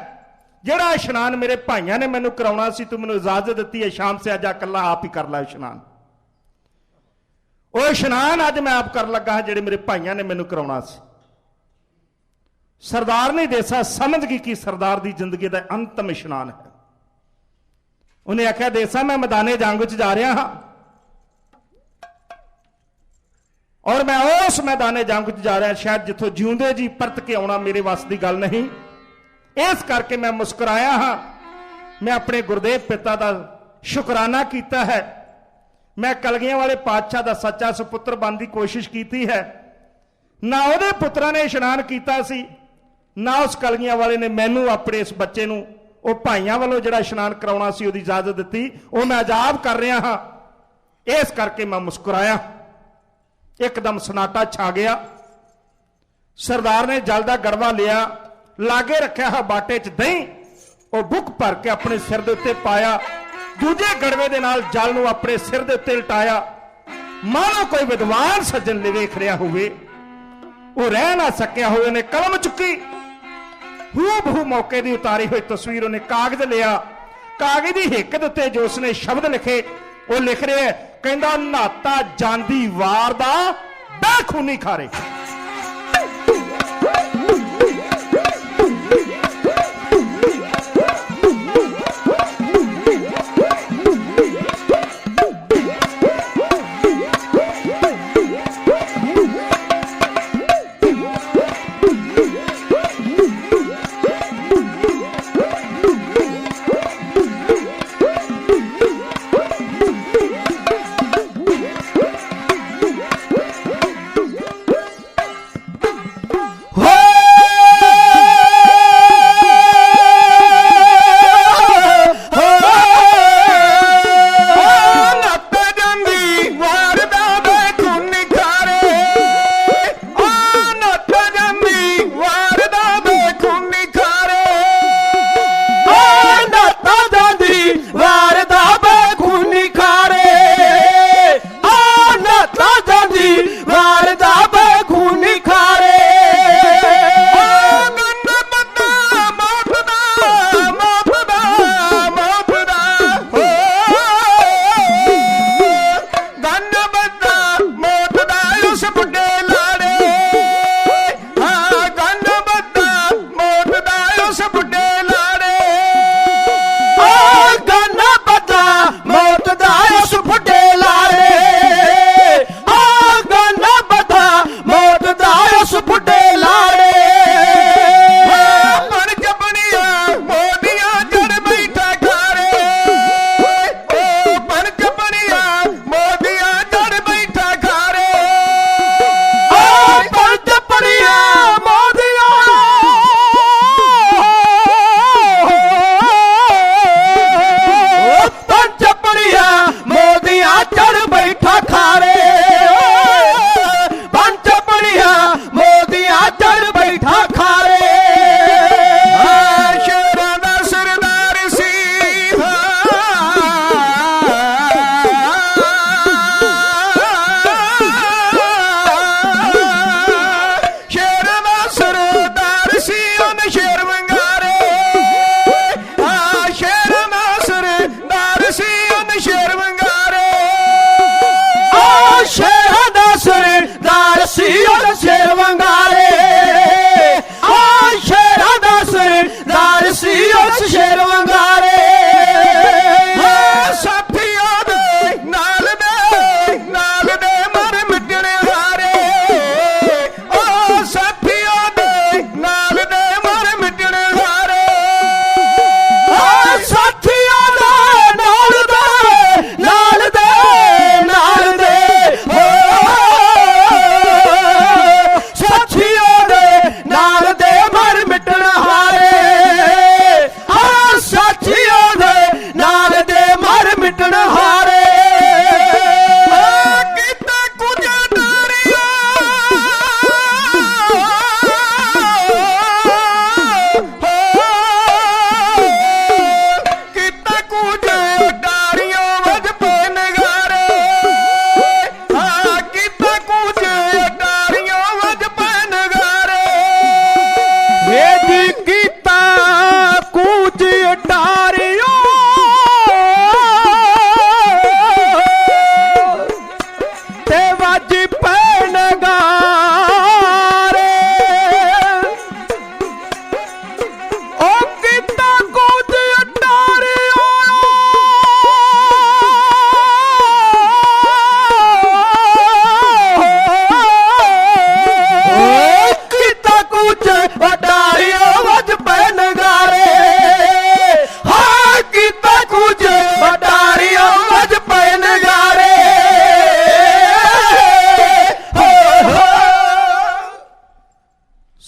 ਜਿਹੜਾ ਇਸ਼ਨਾਨ ਮੇਰੇ ਭਾਈਆਂ ਨੇ ਮੈਨੂੰ ਕਰਾਉਣਾ ਸੀ, ਤੂੰ ਮੈਨੂੰ ਇਜਾਜ਼ਤ ਦਿੱਤੀ ਹੈ ਸ਼ਾਮ ਸੇ ਅੱਜ ਇਕੱਲਾ ਆਪ ਹੀ ਕਰ ਲੈ ਇਸ਼ਨਾਨ। ਉਹ ਇਸ਼ਨਾਨ ਅੱਜ ਮੈਂ ਆਪ ਕਰਨ ਲੱਗਾ ਹਾਂ ਜਿਹੜੇ ਮੇਰੇ ਭਾਈਆਂ ਨੇ ਮੈਨੂੰ ਕਰਾਉਣਾ ਸੀ। ਸਰਦਾਰ ਨੇ ਦੇਸਾ ਸਮਝ ਗਈ ਕਿ ਸਰਦਾਰ ਦੀ ਜ਼ਿੰਦਗੀ ਦਾ ਅੰਤਮ ਇਸ਼ਨਾਨ ਹੈ। ਉਹਨੇ ਆਖਿਆ ਦੇਸਾ ਮੈਂ ਮੈਦਾਨੇ ਜੰਗ ਵਿੱਚ ਜਾ ਰਿਹਾ ਹਾਂ ਔਰ ਮੈਂ ਉਸ ਮੈਦਾਨੇ ਜੰਗ ਵਿੱਚ ਜਾ ਰਿਹਾ, ਸ਼ਾਇਦ ਜਿੱਥੋਂ ਜਿਉਂਦੇ ਜੀ ਪਰਤ ਕੇ ਆਉਣਾ ਮੇਰੇ ਵੱਸ ਦੀ ਗੱਲ ਨਹੀਂ। ਇਸ ਕਰਕੇ ਮੈਂ ਮੁਸਕਰਾਇਆ ਹਾਂ। ਮੈਂ ਆਪਣੇ ਗੁਰਦੇਵ ਪਿਤਾ ਦਾ ਸ਼ੁਕਰਾਨਾ ਕੀਤਾ ਹੈ। ਮੈਂ ਕਲਗੀਆਂ ਵਾਲੇ ਪਾਤਸ਼ਾਹ ਦਾ ਸੱਚਾ ਸੁਪੁੱਤਰ ਬਣਨ ਦੀ ਕੋਸ਼ਿਸ਼ ਕੀਤੀ ਹੈ। ਨਾ ਉਹਦੇ ਪੁੱਤਰਾਂ ਨੇ ਇਸ਼ਨਾਨ ਕੀਤਾ ਸੀ, ਨਾ ਉਸ ਕਲਗੀਆਂ ਵਾਲੇ ਨੇ ਮੈਨੂੰ ਆਪਣੇ ਇਸ ਬੱਚੇ ਨੂੰ ਉਹ ਭਾਈਆਂ ਵੱਲੋਂ ਜਿਹੜਾ ਇਸ਼ਨਾਨ ਕਰਾਉਣਾ ਸੀ ਉਹਦੀ ਇਜਾਜ਼ਤ ਦਿੱਤੀ। ਉਹ ਮੈਂ ਅਜਾਬ ਕਰ ਰਿਹਾ ਹਾਂ। ਇਸ ਕਰਕੇ ਮੈਂ ਮੁਸਕਰਾਇਆ। ਇੱਕਦਮ ਸਨਾਟਾ ਛਾ ਗਿਆ। ਸਰਦਾਰ ਨੇ ਜਲ ਦਾ ਗੜਵਾ ਲਿਆ, ਲਾਗੇ ਰੱਖਿਆ ਹੈ ਬਾਟੇ 'ਚ ਦਹੀਂ, ਉਹ ਬੁੱਕ ਭਰ ਕੇ ਆਪਣੇ ਸਿਰ ਦੇ ਉੱਤੇ ਪਾਇਆ, ਦੂਜੇ ਗੜਵੇ ਦੇ ਨਾਲ ਜਲ ਨੂੰ ਆਪਣੇ ਸਿਰ ਦੇ ਉੱਤੇ ਲਟਾਇਆ। ਮਾਨੋ ਕੋਈ ਵਿਦਵਾਨ ਸੱਜਣ ਨੇ ਵੇਖ ਰਿਹਾ ਹੋਵੇ, ਉਹ ਰਹਿ ਨਾ ਸਕਿਆ ਹੋਵੇ, ਨੇ ਕਲਮ ਚੁੱਕੀ, ਹੂ ਮੌਕੇ ਦੀ ਉਤਾਰੀ ਹੋਈ ਤਸਵੀਰ ਉਹਨੇ ਕਾਗਜ਼ ਲਿਆ। ਕਾਗਜ਼ ਦੀ ਹਿੱਕ ਦੇ ਉੱਤੇ ਜੋ ਉਸਨੇ ਸ਼ਬਦ ਲਿਖੇ, ਉਹ ਲਿਖ ਰਿਹਾ, ਕਹਿੰਦਾ ਨਾਤਾ ਜਾਂਦੀ ਵਾਰ ਦਾ ਬੇਖੂਨੀ ਖਾਰੇ।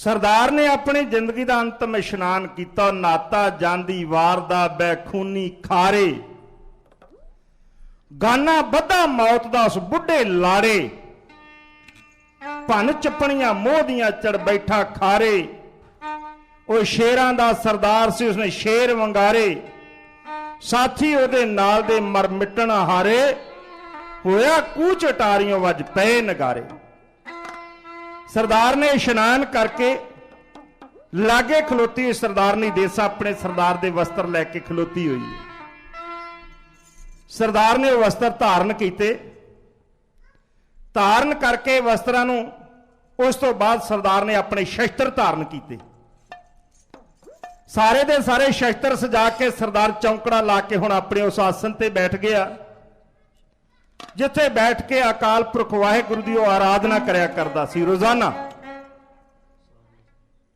सरदार ने अपनी जिंदगी का अंतिम इशनान किया। नाता जांदी वार दा बैखूनी खारे, गाना बदा मौत दा उस बुढ़े लाड़े, भन चपणियां मोह दियां चढ़ बैठा खारे। वो शेरां दा सरदार सी, उसने शेर वंगारे, साथी ओदे नाल दे मर मिटण हारे। होया कूच अटारियों वज पे नगारे। सरदार ने इशनान करके लागे खलोती सरदारनी देसा अपने सरदार दे वस्त्र लैके खलोती हुई है। सरदार ने वस्त्र धारण किए, धारण करके वस्त्रां नूं उस तो बाद सरदार ने अपने शस्त्र धारण किए। सारे दे सारे शस्त्र सजा के सरदार चौंकड़ा ला के हुण अपने उस आसन ते बैठ गया जिथे बैठ के अकाल पुरख वाहिगुरू दी आराधना करया करदा सी। रोजाना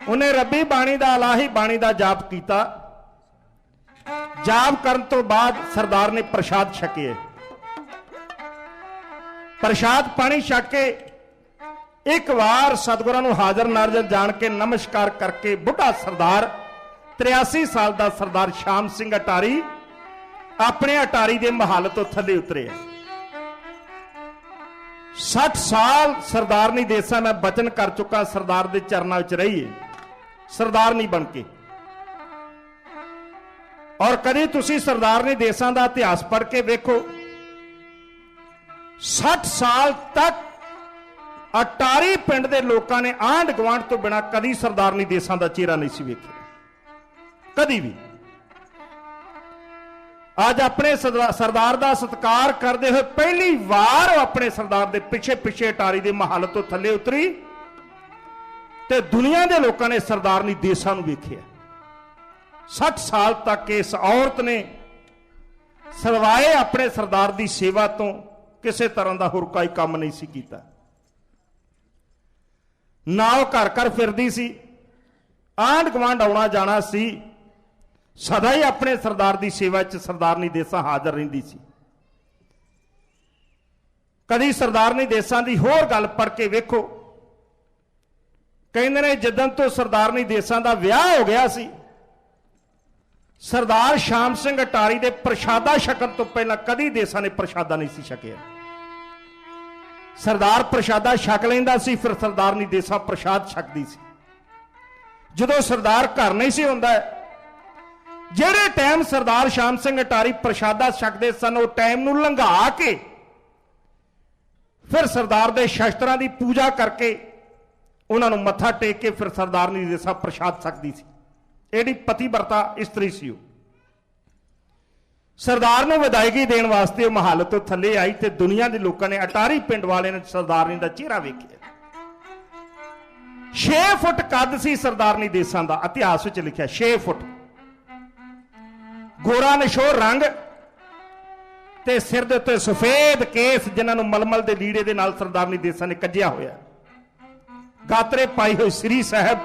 उन्हें रब्बी बाणी दा इलाही बाणी दा जाप किया। जाप करन तो बाद सरदार ने प्रसाद छके। प्रसाद पानी छक के एक बार सतगुरां नूं हाजर नाजर जान के नमस्कार करके बुढ़ा सरदार 83 साल का सरदार शाम सिंह अटारी अपने अटारी के महल तो थले उतरे। 60 साल सरदारनी देसा मैं बचन कर चुका सरदार के चरणों च रही है सरदारनी बन के। और कभी तुसी सरदारनी देसा का इतिहास पढ़ के देखो, 60 साल तक अटारी पिंड के लोगों ने आंढ गुआंढ तो बिना कभी सरदारनी देसा का चेहरा नहीं सी वेखिया, कभी भी। आज अपने सरदार का सत्कार करते हुए पहली बार अपने सरदार के पिछे पिछे अटारी के महल तो थले उतरी ते दुनिया के लोगों ने सरदारनी देसा नूं वेखिया। 60 साल तक इस औरत ने सिवाए अपने सरदार की सेवा तो किसी तरह का होर कोई काम नहीं सी कीता। ना वो घर घर फिरदी सी, आंढ गुआंढ आउणा जाना सी, सदा ही अपने सरदार की सेवा च सरदारनी देसा हाजिर रहिंदी सी। कदी सरदारनी देसा की होर गल पढ़ के वेखो, कहंदे ने जदन तो सरदारनी देसा का विआह हो गया सी, सरदार शाम सिंह अटारी दे प्रशादा छकन तो पहला कदी देसा ने प्रशादा नहीं सी छकिया। सरदार प्रशादा छक लैंदा सी, फिर सरदारनी देसा प्रशाद छकदी सी। जदों सरदार घर नहीं सी हुंदा, ਜਿਹੜੇ टाइम सरदार शाम सिंह अटारी प्रशादा छकते सन, वो टाइम नूं लंघा के फिर सरदार के शस्त्रां की पूजा करके उन्होंने मत्था टेक के फिर सरदारनी देसा प्रशाद छकदी सी। एडी पतिव्रता इस्त्री सी। सरदार नूं विदायगी देण वास्ते वो महल तो थले आई ते दुनिया के लोगों ने अटारी पिंड वाले ने सरदारनी का चेहरा वेखिया। 6 फुट कद सी सरदारनी देसा का, इतिहास विच लिखिया 6 फुट। गोरा नशोर रंग ते सिर दे उत्ते सफेद केस जिन्होंने मलमल के लीड़े के नाल सरदारनी देसा ने कज्जिया होया। गातरे पाई हुई श्री साहब,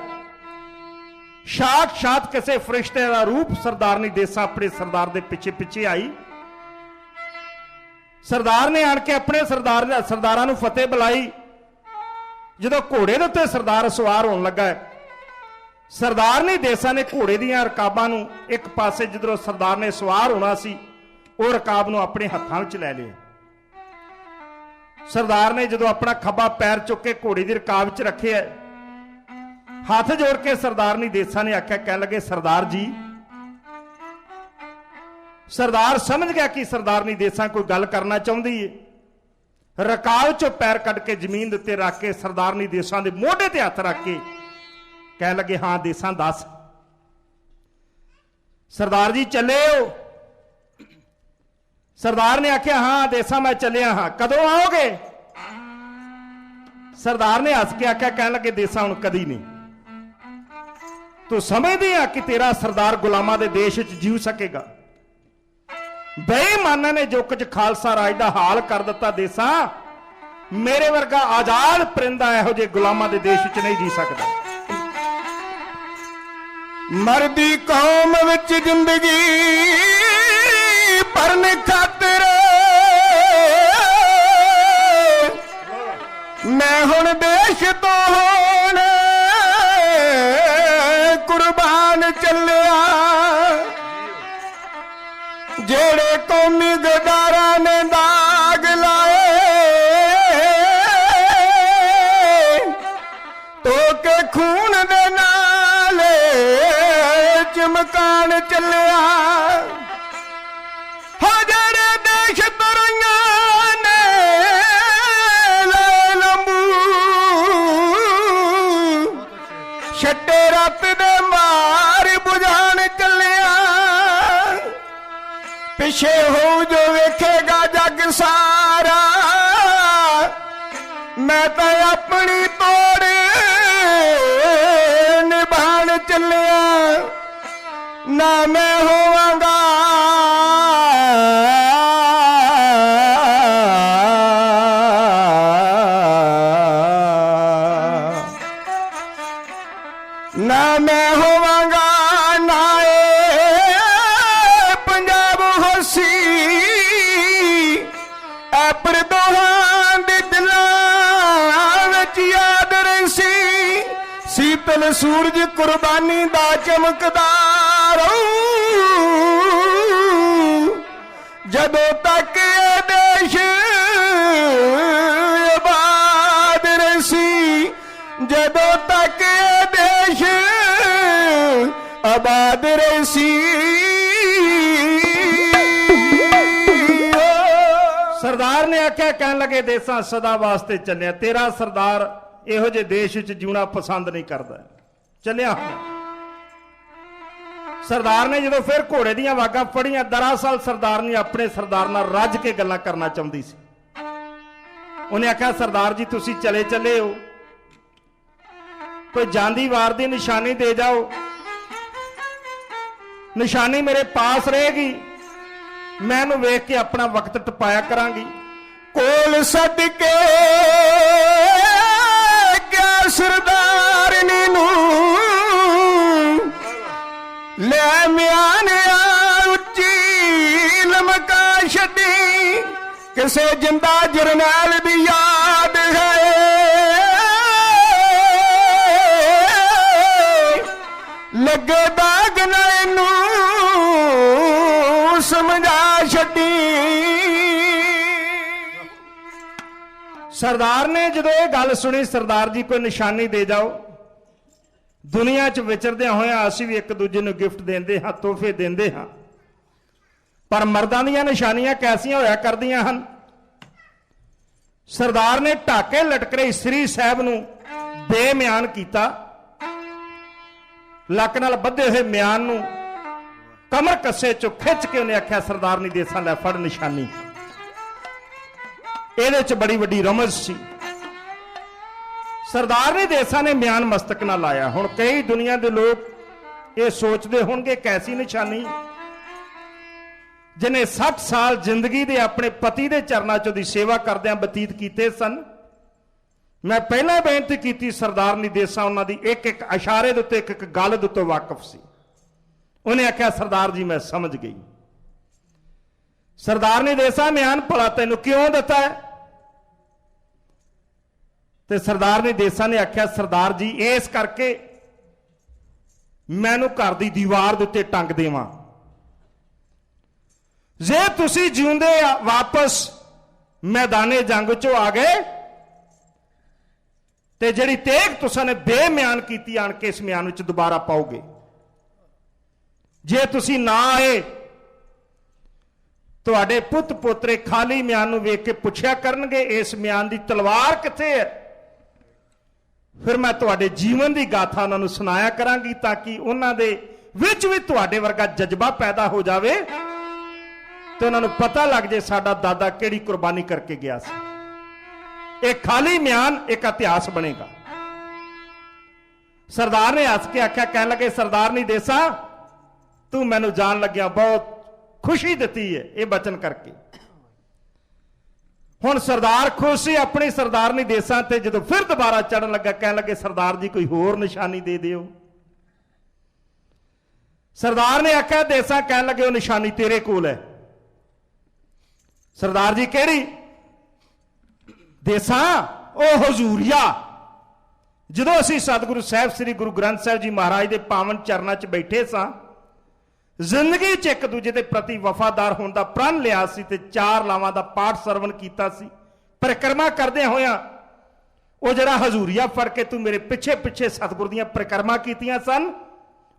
साक्षात किसी फरिश्ते का रूप सरदारनी देसा अपने सरदार के पिछे पिछे आई। सरदार ने आन के अपने सरदारां नूं फतेह बुलाई। जदों घोड़े के उत्ते सरदार सवार होने लगा, सरदारनी देसा ने घोड़े दीयां रकाबां नूं एक पासे जिधरों सरदार ने सवार होना सी, वो रकाब नूं अपने हत्थां विच लै लिया। सरदार ने जदों अपना खब्बा पैर चुक के घोड़े की रकाब च रखे, हाथ जोड़ के सरदारनी देसा ने आख्या, कह लगे सरदार जी। सरदार समझ गया कि सरदारनी देसा कोई गल करना चाहती है। रकाब चो पैर कट के जमीन उत्ते रख के सरदारनी देसा के मोढे ते हथ रख के कह लगे, हाँ देसा दस। सरदार जी चले हो? सरदार ने आख्या, हाँ देसा मैं चलिया हाँ, कदों आओगे? सरदार ने हस के आख्या, कह लगे देसा हुण कदी नहीं। तू समझदी आ कि तेरा सरदार गुलामां दे देश च जीव सकेगा? बेईमाना ने जो कुछ खालसा राज का हाल कर दिता देसा, मेरे वर्गा आजाद परिंदा इहो जे गुलामां दे देश च नहीं जी सकता। मरदी कौम विच जिंदगी भरने खातिर मैं हुण देश तो होण ਕੌਮੀ ਗਦਾਰਾਂ ਨੇ ਦਾਗ ਲਾਏ ਧੋ ਕੇ ਖੂਨ ਦੇ ਨਾਲ ਚਮਕਾਨ ਚੱਲਿਆ ਹੋ ਜਿਹੜੇ ਦੇਸ਼ ਤੁਰੀਆਂ ਨੇ ਲੈ ਲੰਬੂ ਛੱਡੇ ਰੱਤ ਦੇ ਮਾਰ ਬੁਝਾਣ ਚੱਲਿਆ ਪਿਛੇ ਹੋ ਜੋ ਵੇਖੇਗਾ ਜੱਗ ਸਾਰਾ ਮੈਂ ਤਾਂ ਆਪਣੀ ਤੋੜ ਨਿਭਾਣ ਚੱਲਿਆ ਨਾ ਮੈਂ ਹੋਵਾਂਗਾ ਨਾ ਮੈਂ ਹੋਵਾਂਗਾ ਨਾ ਇਹ ਪੰਜਾਬ ਹੋਸੀ ਪਰ ਦੋਹਾਂ ਦੇ ਦਿਲਾਂ ਵਿੱਚ ਯਾਦ ਰਹਿਸੀ ਸੀਤਲ ਸੂਰਜ ਕੁਰਬਾਨੀ ਦਾ ਚਮਕਦਾ ਰਹੂ ਜਦੋਂ ਤੱਕ ਇਹ ਦੇਸ਼ ਆਬਾਦ ਰਹਿਸੀ ਜਦੋਂ ਤੱਕ ਇਹ ਦੇਸ਼ ਆਬਾਦ ਰਹਿਸੀ ਸਰਦਾਰ ਨੇ ਆਖਿਆ ਕਹਿਣ ਲੱਗੇ ਦੇਸਾਂ ਸਦਾ ਵਾਸਤੇ ਚੱਲਿਆ ਤੇਰਾ ਸਰਦਾਰ ਇਹੋ ਜਿਹੇ ਦੇਸ਼ ਵਿੱਚ ਜਿਉਣਾ ਪਸੰਦ ਨਹੀਂ ਕਰਦਾ ਚੱਲਿਆ ਹੋਇਆ ਸਰਦਾਰ ਨੇ ਜਦੋਂ ਫਿਰ ਘੋੜੇ ਦੀਆਂ ਵਾਗਾਂ ਫੜੀਆਂ ਦਰਅਸਲ ਸਰਦਾਰ ਨੇ ਆਪਣੇ ਸਰਦਾਰ ਨਾਲ ਰੱਜ ਕੇ ਗੱਲਾਂ ਕਰਨਾ ਚਾਹੁੰਦੀ ਸੀ ਉਹਨੇ ਆਖਿਆ ਸਰਦਾਰ ਜੀ ਤੁਸੀਂ ਚੱਲੇ ਹੋ ਕੋਈ ਜਾਂਦੀ ਵਾਰ ਦੀ ਨਿਸ਼ਾਨੀ ਦੇ ਜਾਓ ਨਿਸ਼ਾਨੀ ਮੇਰੇ ਪਾਸ ਰਹੇਗੀ ਮੈਂ ਇਹਨੂੰ ਵੇਖ ਕੇ ਆਪਣਾ ਵਕਤ ਟਪਾਇਆ ਕਰਾਂਗੀ ਕੋਲ ਸਦਕੇ ਕਿਆ ਸਰਦਾਰਨੀ ਨੂੰ ਲੈ ਮਿਆਨਿਆ ਉੱਚੀ ਲਮਕਾ ਛੱਡੀ ਕਿਸੇ ਜਿੰਦਾ ਜਰਨੈਲ ਦੀ ਯਾਦ ਹੈ ਲੱਗੇ ਦਾਗ ਨਾ ਇਹਨੂੰ ਸਮਝਾ ਛੱਡੀ ਸਰਦਾਰ ਨੇ ਜਦੋਂ ਇਹ ਗੱਲ ਸੁਣੀ ਸਰਦਾਰ ਜੀ ਕੋਈ ਨਿਸ਼ਾਨੀ ਦੇ ਜਾਓ ਦੁਨੀਆ 'ਚ ਵਿਚਰਦਿਆਂ ਹੋਇਆਂ ਅਸੀਂ ਵੀ ਇੱਕ ਦੂਜੇ ਨੂੰ ਗਿਫਟ ਦਿੰਦੇ ਹਾਂ ਤੋਹਫੇ ਦਿੰਦੇ ਹਾਂ ਪਰ ਮਰਦਾਂ ਦੀਆਂ ਨਿਸ਼ਾਨੀਆਂ ਕੈਸੀਆਂ ਹੋਇਆ ਕਰਦੀਆਂ ਹਨ ਸਰਦਾਰ ਨੇ ਢਾਕੇ ਲਟਕ ਰਹੀ ਇਸਤਰੀ ਸਾਹਿਬ ਨੂੰ ਬੇਮਿਆਨ ਕੀਤਾ ਲੱਕ ਨਾਲ ਬੱਧੇ ਹੋਏ ਮਿਆਨ ਨੂੰ ਕਮਰ ਕੱਸੇ ਚੋਂ ਖਿੱਚ ਕੇ ਉਹਨੇ ਆਖਿਆ ਸਰਦਾਰਨੀ ਦੇਸਾਂ ਲੈ ਫੜ ਨਿਸ਼ਾਨੀ ਇਹਦੇ 'ਚ ਬੜੀ ਵੱਡੀ ਰਮਜ਼ ਸੀ ਸਰਦਾਰਨੀ ਦੇਸਾਂ ਨੇ ਮਿਆਨ ਮਸਤਕ ਨਾਲ ਲਾਇਆ ਹੁਣ ਕਈ ਦੁਨੀਆ ਦੇ ਲੋਕ ਇਹ ਸੋਚਦੇ ਹੋਣਗੇ ਕੈਸੀ ਨਿਸ਼ਾਨੀ ਜਿਹਨੇ 60 ਸਾਲ ਜ਼ਿੰਦਗੀ ਦੇ ਆਪਣੇ ਪਤੀ ਦੇ ਚਰਨਾਂ 'ਚ ਉਹਦੀ ਸੇਵਾ ਕਰਦਿਆਂ ਬਤੀਤ ਕੀਤੇ ਸਨ ਮੈਂ ਪਹਿਲਾਂ ਬੇਨਤੀ ਕੀਤੀ ਸਰਦਾਰਨੀ ਦੇਸਾਂ ਉਹਨਾਂ ਦੀ ਇੱਕ ਇੱਕ ਇਸ਼ਾਰੇ ਦੇ ਉੱਤੇ ਇੱਕ ਇੱਕ ਗੱਲ ਦੇ ਉੱਤੇ ਵਾਕਿਫ ਸੀ ਉਹਨੇ ਆਖਿਆ ਸਰਦਾਰ ਜੀ ਮੈਂ ਸਮਝ ਗਈ ਸਰਦਾਰਨੀ ਦੇਸਾਂ ਮਿਆਨ ਭਲਾ ਤੈਨੂੰ ਕਿਉਂ ਦਿੱਤਾ ਹੈ ਤੇ ਸਰਦਾਰਨੀ ਦੇਸਾਂ ਨੇ ਆਖਿਆ ਸਰਦਾਰ ਜੀ ਇਸ ਕਰਕੇ ਮੈਨੂੰ ਘਰ ਦੀ ਦੀਵਾਰ ਦੇ ਉੱਤੇ ਟੰਗ ਦੇਵਾਂ ਜੇ ਤੁਸੀਂ ਜਿਉਂਦੇ ਵਾਪਸ ਮੈਦਾਨੇ ਜੰਗ 'ਚੋਂ ਆ ਗਏ ਤੇ ਜਿਹੜੀ ਤੇਗ ਤੁਸਾਂ ਨੇ ਬੇਮਿਆਨ ਕੀਤੀ ਆਣ ਕੇ ਇਸ ਮਿਆਨ ਵਿੱਚ ਦੁਬਾਰਾ ਪਾਓਗੇ ਜੇ ਤੁਸੀਂ ਨਾ ਆਏ ਤੁਹਾਡੇ ਪੁੱਤ ਪੋਤਰੇ ਖਾਲੀ ਮਿਆਨ ਨੂੰ ਵੇਖ ਕੇ ਪੁੱਛਿਆ ਕਰਨਗੇ ਇਸ ਮਿਆਨ ਦੀ ਤਲਵਾਰ ਕਿੱਥੇ ਹੈ ਫਿਰ ਮੈਂ ਤੁਹਾਡੇ ਜੀਵਨ ਦੀ ਗਾਥਾ ਉਹਨਾਂ ਨੂੰ ਸੁਣਾਇਆ ਕਰਾਂਗੀ ਤਾਂ ਕਿ ਉਹਨਾਂ ਦੇ ਵਿੱਚ ਵੀ ਤੁਹਾਡੇ ਵਰਗਾ ਜਜ਼ਬਾ ਪੈਦਾ ਹੋ ਜਾਵੇ ਤੇ ਉਹਨਾਂ ਨੂੰ ਪਤਾ ਲੱਗ ਜੇ ਸਾਡਾ ਦਾਦਾ ਕਿਹੜੀ ਕੁਰਬਾਨੀ ਕਰਕੇ ਗਿਆ ਸੀ ਇਹ ਖਾਲੀ ਮਿਆਨ ਇੱਕ ਇਤਿਹਾਸ ਬਣੇਗਾ ਸਰਦਾਰ ਨੇ ਹੱਸ ਕੇ ਆਖਿਆ ਕਹਿਣ ਲੱਗੇ ਸਰਦਾਰਨੀ ਦੇਸਾਂ ਤੂੰ ਮੈਨੂੰ ਜਾਣ ਲੱਗਿਆ ਬਹੁਤ ਖੁਸ਼ੀ ਦਿੱਤੀ ਹੈ ਇਹ ਬਚਨ ਕਰਕੇ ਹੁਣ ਸਰਦਾਰ ਖੁਸ਼ ਸੀ ਆਪਣੀ ਸਰਦਾਰਨੀ ਦੇਸਾਂ ਤੇ ਜਦੋਂ ਫਿਰ ਦੁਬਾਰਾ ਚੜਨ ਲੱਗਾ ਕਹਿਣ ਲੱਗੇ ਸਰਦਾਰ ਜੀ ਕੋਈ ਹੋਰ ਨਿਸ਼ਾਨੀ ਦੇ ਦਿਓ ਸਰਦਾਰ ਨੇ ਆਖਿਆ ਦੇਸਾਂ ਕਹਿਣ ਲੱਗੇ ਉਹ ਨਿਸ਼ਾਨੀ ਤੇਰੇ ਕੋਲ ਹੈ ਸਰਦਾਰ ਜੀ ਕਿਹੜੀ ਦੇਸਾਂ ਉਹ ਹਜ਼ੂਰੀਆ ਜਦੋਂ ਅਸੀਂ ਸਤਿਗੁਰੂ ਸਾਹਿਬ ਸ੍ਰੀ ਗੁਰੂ ਗ੍ਰੰਥ ਸਾਹਿਬ ਜੀ ਮਹਾਰਾਜ ਦੇ ਪਾਵਨ ਚਰਨਾਂ 'ਚ ਬੈਠੇ ਸਾਂ ਜ਼ਿੰਦਗੀ 'ਚ ਇੱਕ ਦੂਜੇ ਦੇ ਪ੍ਰਤੀ ਵਫਾਦਾਰ ਹੋਣ ਦਾ ਪ੍ਰਣ ਲਿਆ ਸੀ ਤੇ 4 ਲਾਵਾਂ ਦਾ ਪਾਠ ਸਰਵਣ ਕੀਤਾ ਸੀ। ਪਰਿਕਰਮਾ ਕਰਦੇ ਹੋਇਆਂ ਉਹ ਜਿਹੜਾ ਹਜ਼ੂਰੀਆ ਫੜ ਕੇ ਤੂੰ ਮੇਰੇ ਪਿੱਛੇ ਪਿੱਛੇ ਸਤਿਗੁਰ ਦੀਆਂ ਪਰਿਕਰਮਾ ਕੀਤੀਆਂ ਸਨ,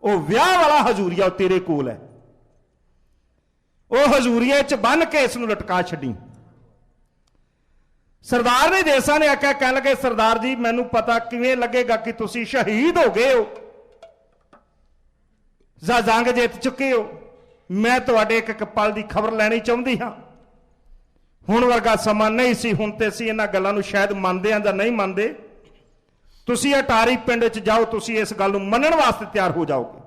ਉਹ ਵਿਆਹ ਵਾਲਾ ਹਜ਼ੂਰੀਆ ਉਹ ਤੇਰੇ ਕੋਲ ਹੈ। ਉਹ ਹਜ਼ੂਰੀਏ 'ਚ ਬੰਨ ਕੇ ਇਸ ਨੂੰ ਲਟਕਾ ਛੱਡੀ। ਸਰਦਾਰ ਨੇ ਦੇਸਾਂ ਨੇ ਆਖਿਆ, ਕਹਿਣ ਲੱਗੇ ਸਰਦਾਰ ਜੀ ਮੈਨੂੰ ਪਤਾ ਕਿਵੇਂ ਲੱਗੇਗਾ ਕਿ ਤੁਸੀਂ ਸ਼ਹੀਦ ਹੋ ਗਏ ਹੋ ਜਾਂ ਜੰਗ ਜਿੱਤ ਚੁੱਕੇ ਹੋ। ਮੈਂ ਤੁਹਾਡੇ ਇੱਕ ਪਲ ਦੀ ਖਬਰ ਲੈਣੀ ਚਾਹੁੰਦੀ ਹਾਂ। ਹੁਣ ਵਰਗਾ ਸਮਾਂ ਨਹੀਂ ਸੀ, ਹੁਣ ਤੇ ਅਸੀਂ ਇਹਨਾਂ ਗੱਲਾਂ ਨੂੰ ਸ਼ਾਇਦ ਮੰਨਦੇ ਹਾਂ ਜਾਂ ਨਹੀਂ ਮੰਨਦੇ। ਤੁਸੀਂ ਅਟਾਰੀ ਪਿੰਡ 'ਚ ਜਾਓ, ਤੁਸੀਂ ਇਸ ਗੱਲ ਨੂੰ ਮੰਨਣ ਵਾਸਤੇ ਤਿਆਰ ਹੋ ਜਾਓਗੇ।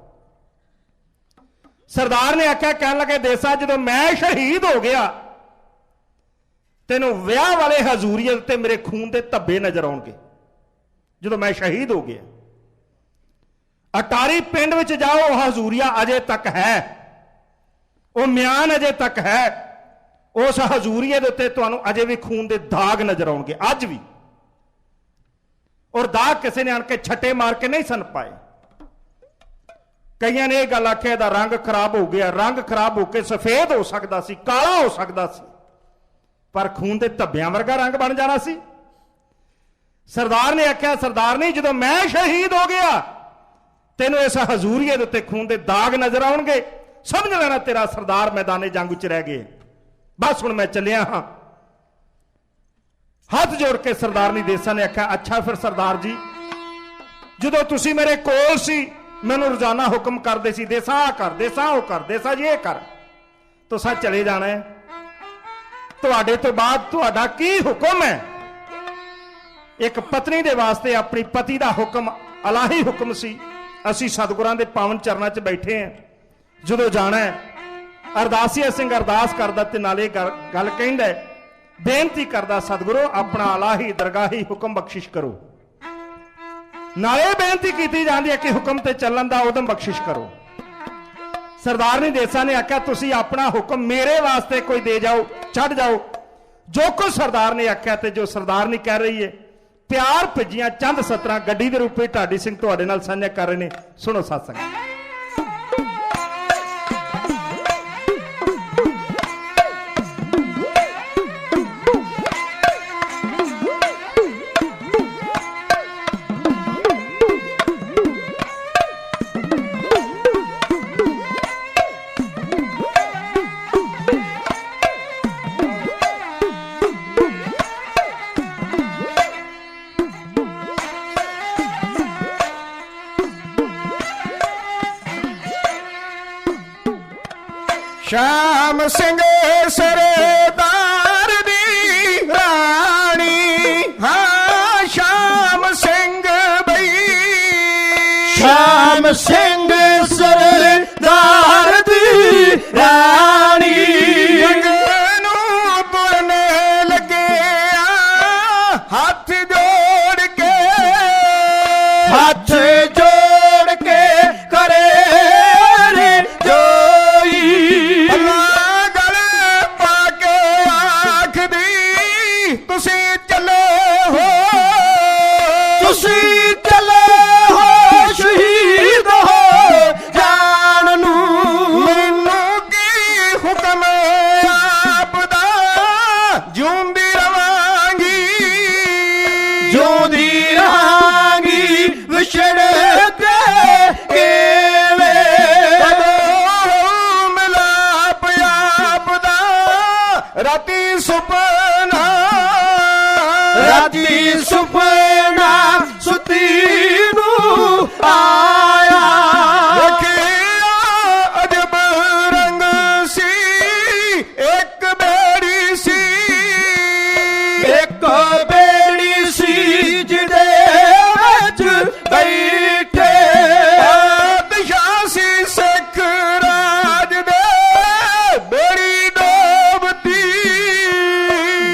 ਸਰਦਾਰ ਨੇ ਆਖਿਆ, ਕਹਿਣ ਲੱਗੇ ਦੇਸਾ ਜਦੋਂ ਮੈਂ ਸ਼ਹੀਦ ਹੋ ਗਿਆ ਤੈਨੂੰ ਵਿਆਹ ਵਾਲੇ ਹਜ਼ੂਰੀਏ ਉੱਤੇ ਮੇਰੇ ਖੂਨ ਦੇ ਧੱਬੇ ਨਜ਼ਰ ਆਉਣਗੇ। ਜਦੋਂ ਮੈਂ ਸ਼ਹੀਦ ਹੋ ਗਿਆ ਅਟਾਰੀ ਪਿੰਡ ਵਿੱਚ ਜਾਓ, ਉਹ ਹਜ਼ੂਰੀਆ ਅਜੇ ਤੱਕ ਹੈ, ਉਹ ਮਿਆਨ ਅਜੇ ਤੱਕ ਹੈ। ਉਸ ਹਜ਼ੂਰੀਏ ਦੇ ਉੱਤੇ ਤੁਹਾਨੂੰ ਅਜੇ ਵੀ ਖੂਨ ਦੇ ਦਾਗ ਨਜ਼ਰ ਆਉਣਗੇ, ਅੱਜ ਵੀ। ਔਰ ਦਾਗ ਕਿਸੇ ਨੇ ਆਣ ਕੇ ਛੱਟੇ ਮਾਰ ਕੇ ਨਹੀਂ ਸਨ ਪਾਏ। ਕਈਆਂ ਨੇ ਇਹ ਗੱਲ ਆਖਿਆ ਇਹਦਾ ਰੰਗ ਖਰਾਬ ਹੋ ਗਿਆ। ਰੰਗ ਖਰਾਬ ਹੋ ਕੇ ਸਫੇਦ ਹੋ ਸਕਦਾ ਸੀ, ਕਾਲਾ ਹੋ ਸਕਦਾ ਸੀ, ਪਰ ਖੂਨ ਦੇ ਧੱਬਿਆਂ ਵਰਗਾ ਰੰਗ ਬਣ ਜਾਣਾ ਸੀ। ਸਰਦਾਰ ਨੇ ਆਖਿਆ, ਸਰਦਾਰ ਨਹੀਂ ਜਦੋਂ ਮੈਂ ਸ਼ਹੀਦ ਹੋ ਗਿਆ ਤੈਨੂੰ ਇਸ ਹਜ਼ੂਰੀਏ ਦੇ ਉੱਤੇ ਖੂਨ ਦੇ ਦਾਗ ਨਜ਼ਰ ਆਉਣਗੇ। ਸਮਝ ਲੈਣਾ ਤੇਰਾ ਸਰਦਾਰ ਮੈਦਾਨੇ ਜੰਗ ਵਿੱਚ ਰਹਿ ਗਏ। ਬਸ ਹੁਣ ਮੈਂ ਚੱਲਿਆ ਹਾਂ। ਹੱਥ ਜੋੜ ਕੇ ਸਰਦਾਰਨੀ ਦੇਸਾਂ ਨੇ ਆਖਿਆ, ਅੱਛਾ ਫਿਰ ਸਰਦਾਰ ਜੀ ਜਦੋਂ ਤੁਸੀਂ ਮੇਰੇ ਕੋਲ ਸੀ ਮੈਨੂੰ ਰੋਜ਼ਾਨਾ ਹੁਕਮ ਕਰਦੇ ਸੀ, ਦੇਸਾਂ ਆਹ ਕਰ, ਦੇਸਾਂ ਉਹ ਕਰ, ਦੇਸਾਂ ਜੀ ਇਹ ਕਰ, ਤੁਸੀਂ ਚਲੇ ਜਾਣਾ ਹੈ। ਤੁਹਾਡੇ ਤੋਂ ਬਾਅਦ ਤੁਹਾਡਾ ਕੀ ਹੁਕਮ ਹੈ? ਇੱਕ ਪਤਨੀ ਦੇ ਵਾਸਤੇ ਆਪਣੀ ਪਤੀ ਦਾ ਹੁਕਮ ਇਲਾਹੀ ਹੁਕਮ ਸੀ। ਅਸੀਂ ਸਤਿਗੁਰਾਂ ਦੇ ਪਾਵਨ ਚਰਨਾਂ 'ਚ ਬੈਠੇ ਹਾਂ। ਜਦੋਂ ਜਾਣਾ ਹੈ ਅਰਦਾਸੀਆ ਸਿੰਘ ਅਰਦਾਸ ਕਰਦਾ ਤੇ ਨਾਲੇ ਗੱਲ ਕਹਿੰਦਾ, ਬੇਨਤੀ ਕਰਦਾ ਸਤਿਗੁਰੂ ਆਪਣਾ ਇਲਾਹੀ ਦਰਗਾਹੀ ਹੁਕਮ ਬਖਸ਼ਿਸ਼ ਕਰੋ। ਨਾਲੇ ਬੇਨਤੀ ਕੀਤੀ ਜਾਂਦੀ ਹੈ ਕਿ ਹੁਕਮ ਤੇ ਚੱਲਣ ਦਾ ਉਦਮ ਬਖਸ਼ਿਸ਼ ਕਰੋ। ਸਰਦਾਰਨੀ ਦੇਸਾਂ ਨੇ ਆਖਿਆ, ਤੁਸੀਂ ਆਪਣਾ ਹੁਕਮ ਮੇਰੇ ਵਾਸਤੇ ਕੋਈ ਦੇ ਜਾਓ, ਛੱਡ ਜਾਓ। ਜੋ ਕੁਝ ਸਰਦਾਰ ਨੇ ਆਖਿਆ ਤੇ ਜੋ ਸਰਦਾਰਨੀ ਕਹਿ ਰਹੀ ਹੈ, ਪਿਆਰ ਭਿੱਜੀਆਂ ਚੰਦ ਸਤਰਾਂ ਗੱਡੀ ਦੇ ਰੂਪੇ ਢਾਡੀ ਸਿੰਘ ਤੁਹਾਡੇ ਨਾਲ ਸਾਂਝਾ ਕਰ ਰਹੇ ਨੇ। ਸੁਣੋ ਸਤਸੰਗ। ਸ਼ਾਮ ਸਿੰਘ ਸਰਦਾਰ ਦੀ ਰਾਣੀ, ਹਾਂ ਸ਼ਾਮ ਸਿੰਘ ਬਈ, ਸ਼ਾਮ ਸਿੰਘ ਸਰਦਾਰ ਦੀ ਰਾਣੀ ਜੰਗ ਨੂੰ ਤੁਰਨੇ ਲੱਗਿਆ ਹੱਥ ਜੋੜ ਕੇ, ਹੱਥ ਜੋੜ ਕੇ ਕਰੇ ਰੇ ਜੋਈ, ਅੱਲਾ ਗਲ ਪਾ ਕੇ ਆਖਦੀ ਤੁਸੀਂ ਚੱਲੇ ਹੋ, ਤੁਸੀਂ ਚਲੇ ਹੋ ਸ਼ਹੀਦ ਹੋ ਜਾਣ ਨੂੰ, ਮੈਨੂੰ ਕੀ ਹੁਕਮ ਆਪ ਦਾ ਜਿਉਂਦੀ ਰਵਾਂਗੀ, ਜਿਉਂਦੀ ਰਹਾਂਗੀ ਵਿਛੜ ਕੇ ਕਿਵੇਂ, ਕਦੋਂ ਮਿਲਾਪ ਆਪ ਦਾ ਰਾਤੀ ਸੁਪਨਾ, ਰਾਤੀ ਸੁਪਨਾ ਸੁਤੀ ਨੂੰ ਆਇਆ, ਵੇਖਿਆ ਅਜਬ ਰੰਗ ਸੀ ਇੱਕ ਬੇੜੀ ਸੀ, ਇੱਕ ਬੇੜੀ ਸੀ ਜਿਹਦੇ ਵਿੱਚ ਬੈਠੇ ਬਾਦਸ਼ਾਹ ਸੀ ਸਿੱਖ ਰਾਜ ਦੇ, ਬੇੜੀ ਡੋਬਦੀ,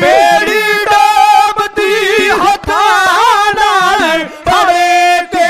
ਬੇੜੀ ਡੋਬਦੀ ਹੱਥਾਂ ਨਾਲ ਫੜ ਕੇ,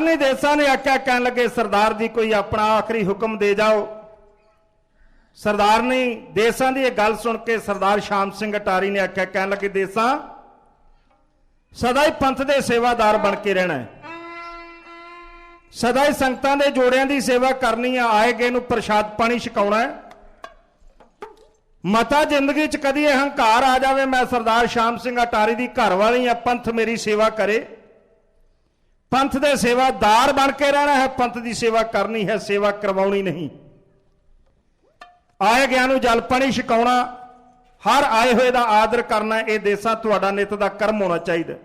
ने देसां ने आख्या, कहन लगे सरदार जी कोई अपना आखिरी हुक्म दे जाओ। सरदार ने देसां की यह गल सुन के सरदार शाम सिंह अटारी ने आख्या, कहन लगे देसां सदा ही पंथ के सेवादार बन के रहना है, सदा ही संगतां दे जोड़ियां की सेवा करनी है, आए गए नूं प्रसाद पानी छकाउणा है। मता जिंदगी च कदी अहंकार आ जाए मैं सरदार शाम सिंह अटारी की घरवाली है, पंथ मेरी सेवा करे, पंथ दे सेवादार बन के रहना है, पंथ की सेवा करनी है, सेवा करवाउणी नहीं। आए गया नूं जल पानी छकाउणा, हर आए हुए का आदर करना, यह देसां तुहाडा नित दा कर्म होना चाहिए।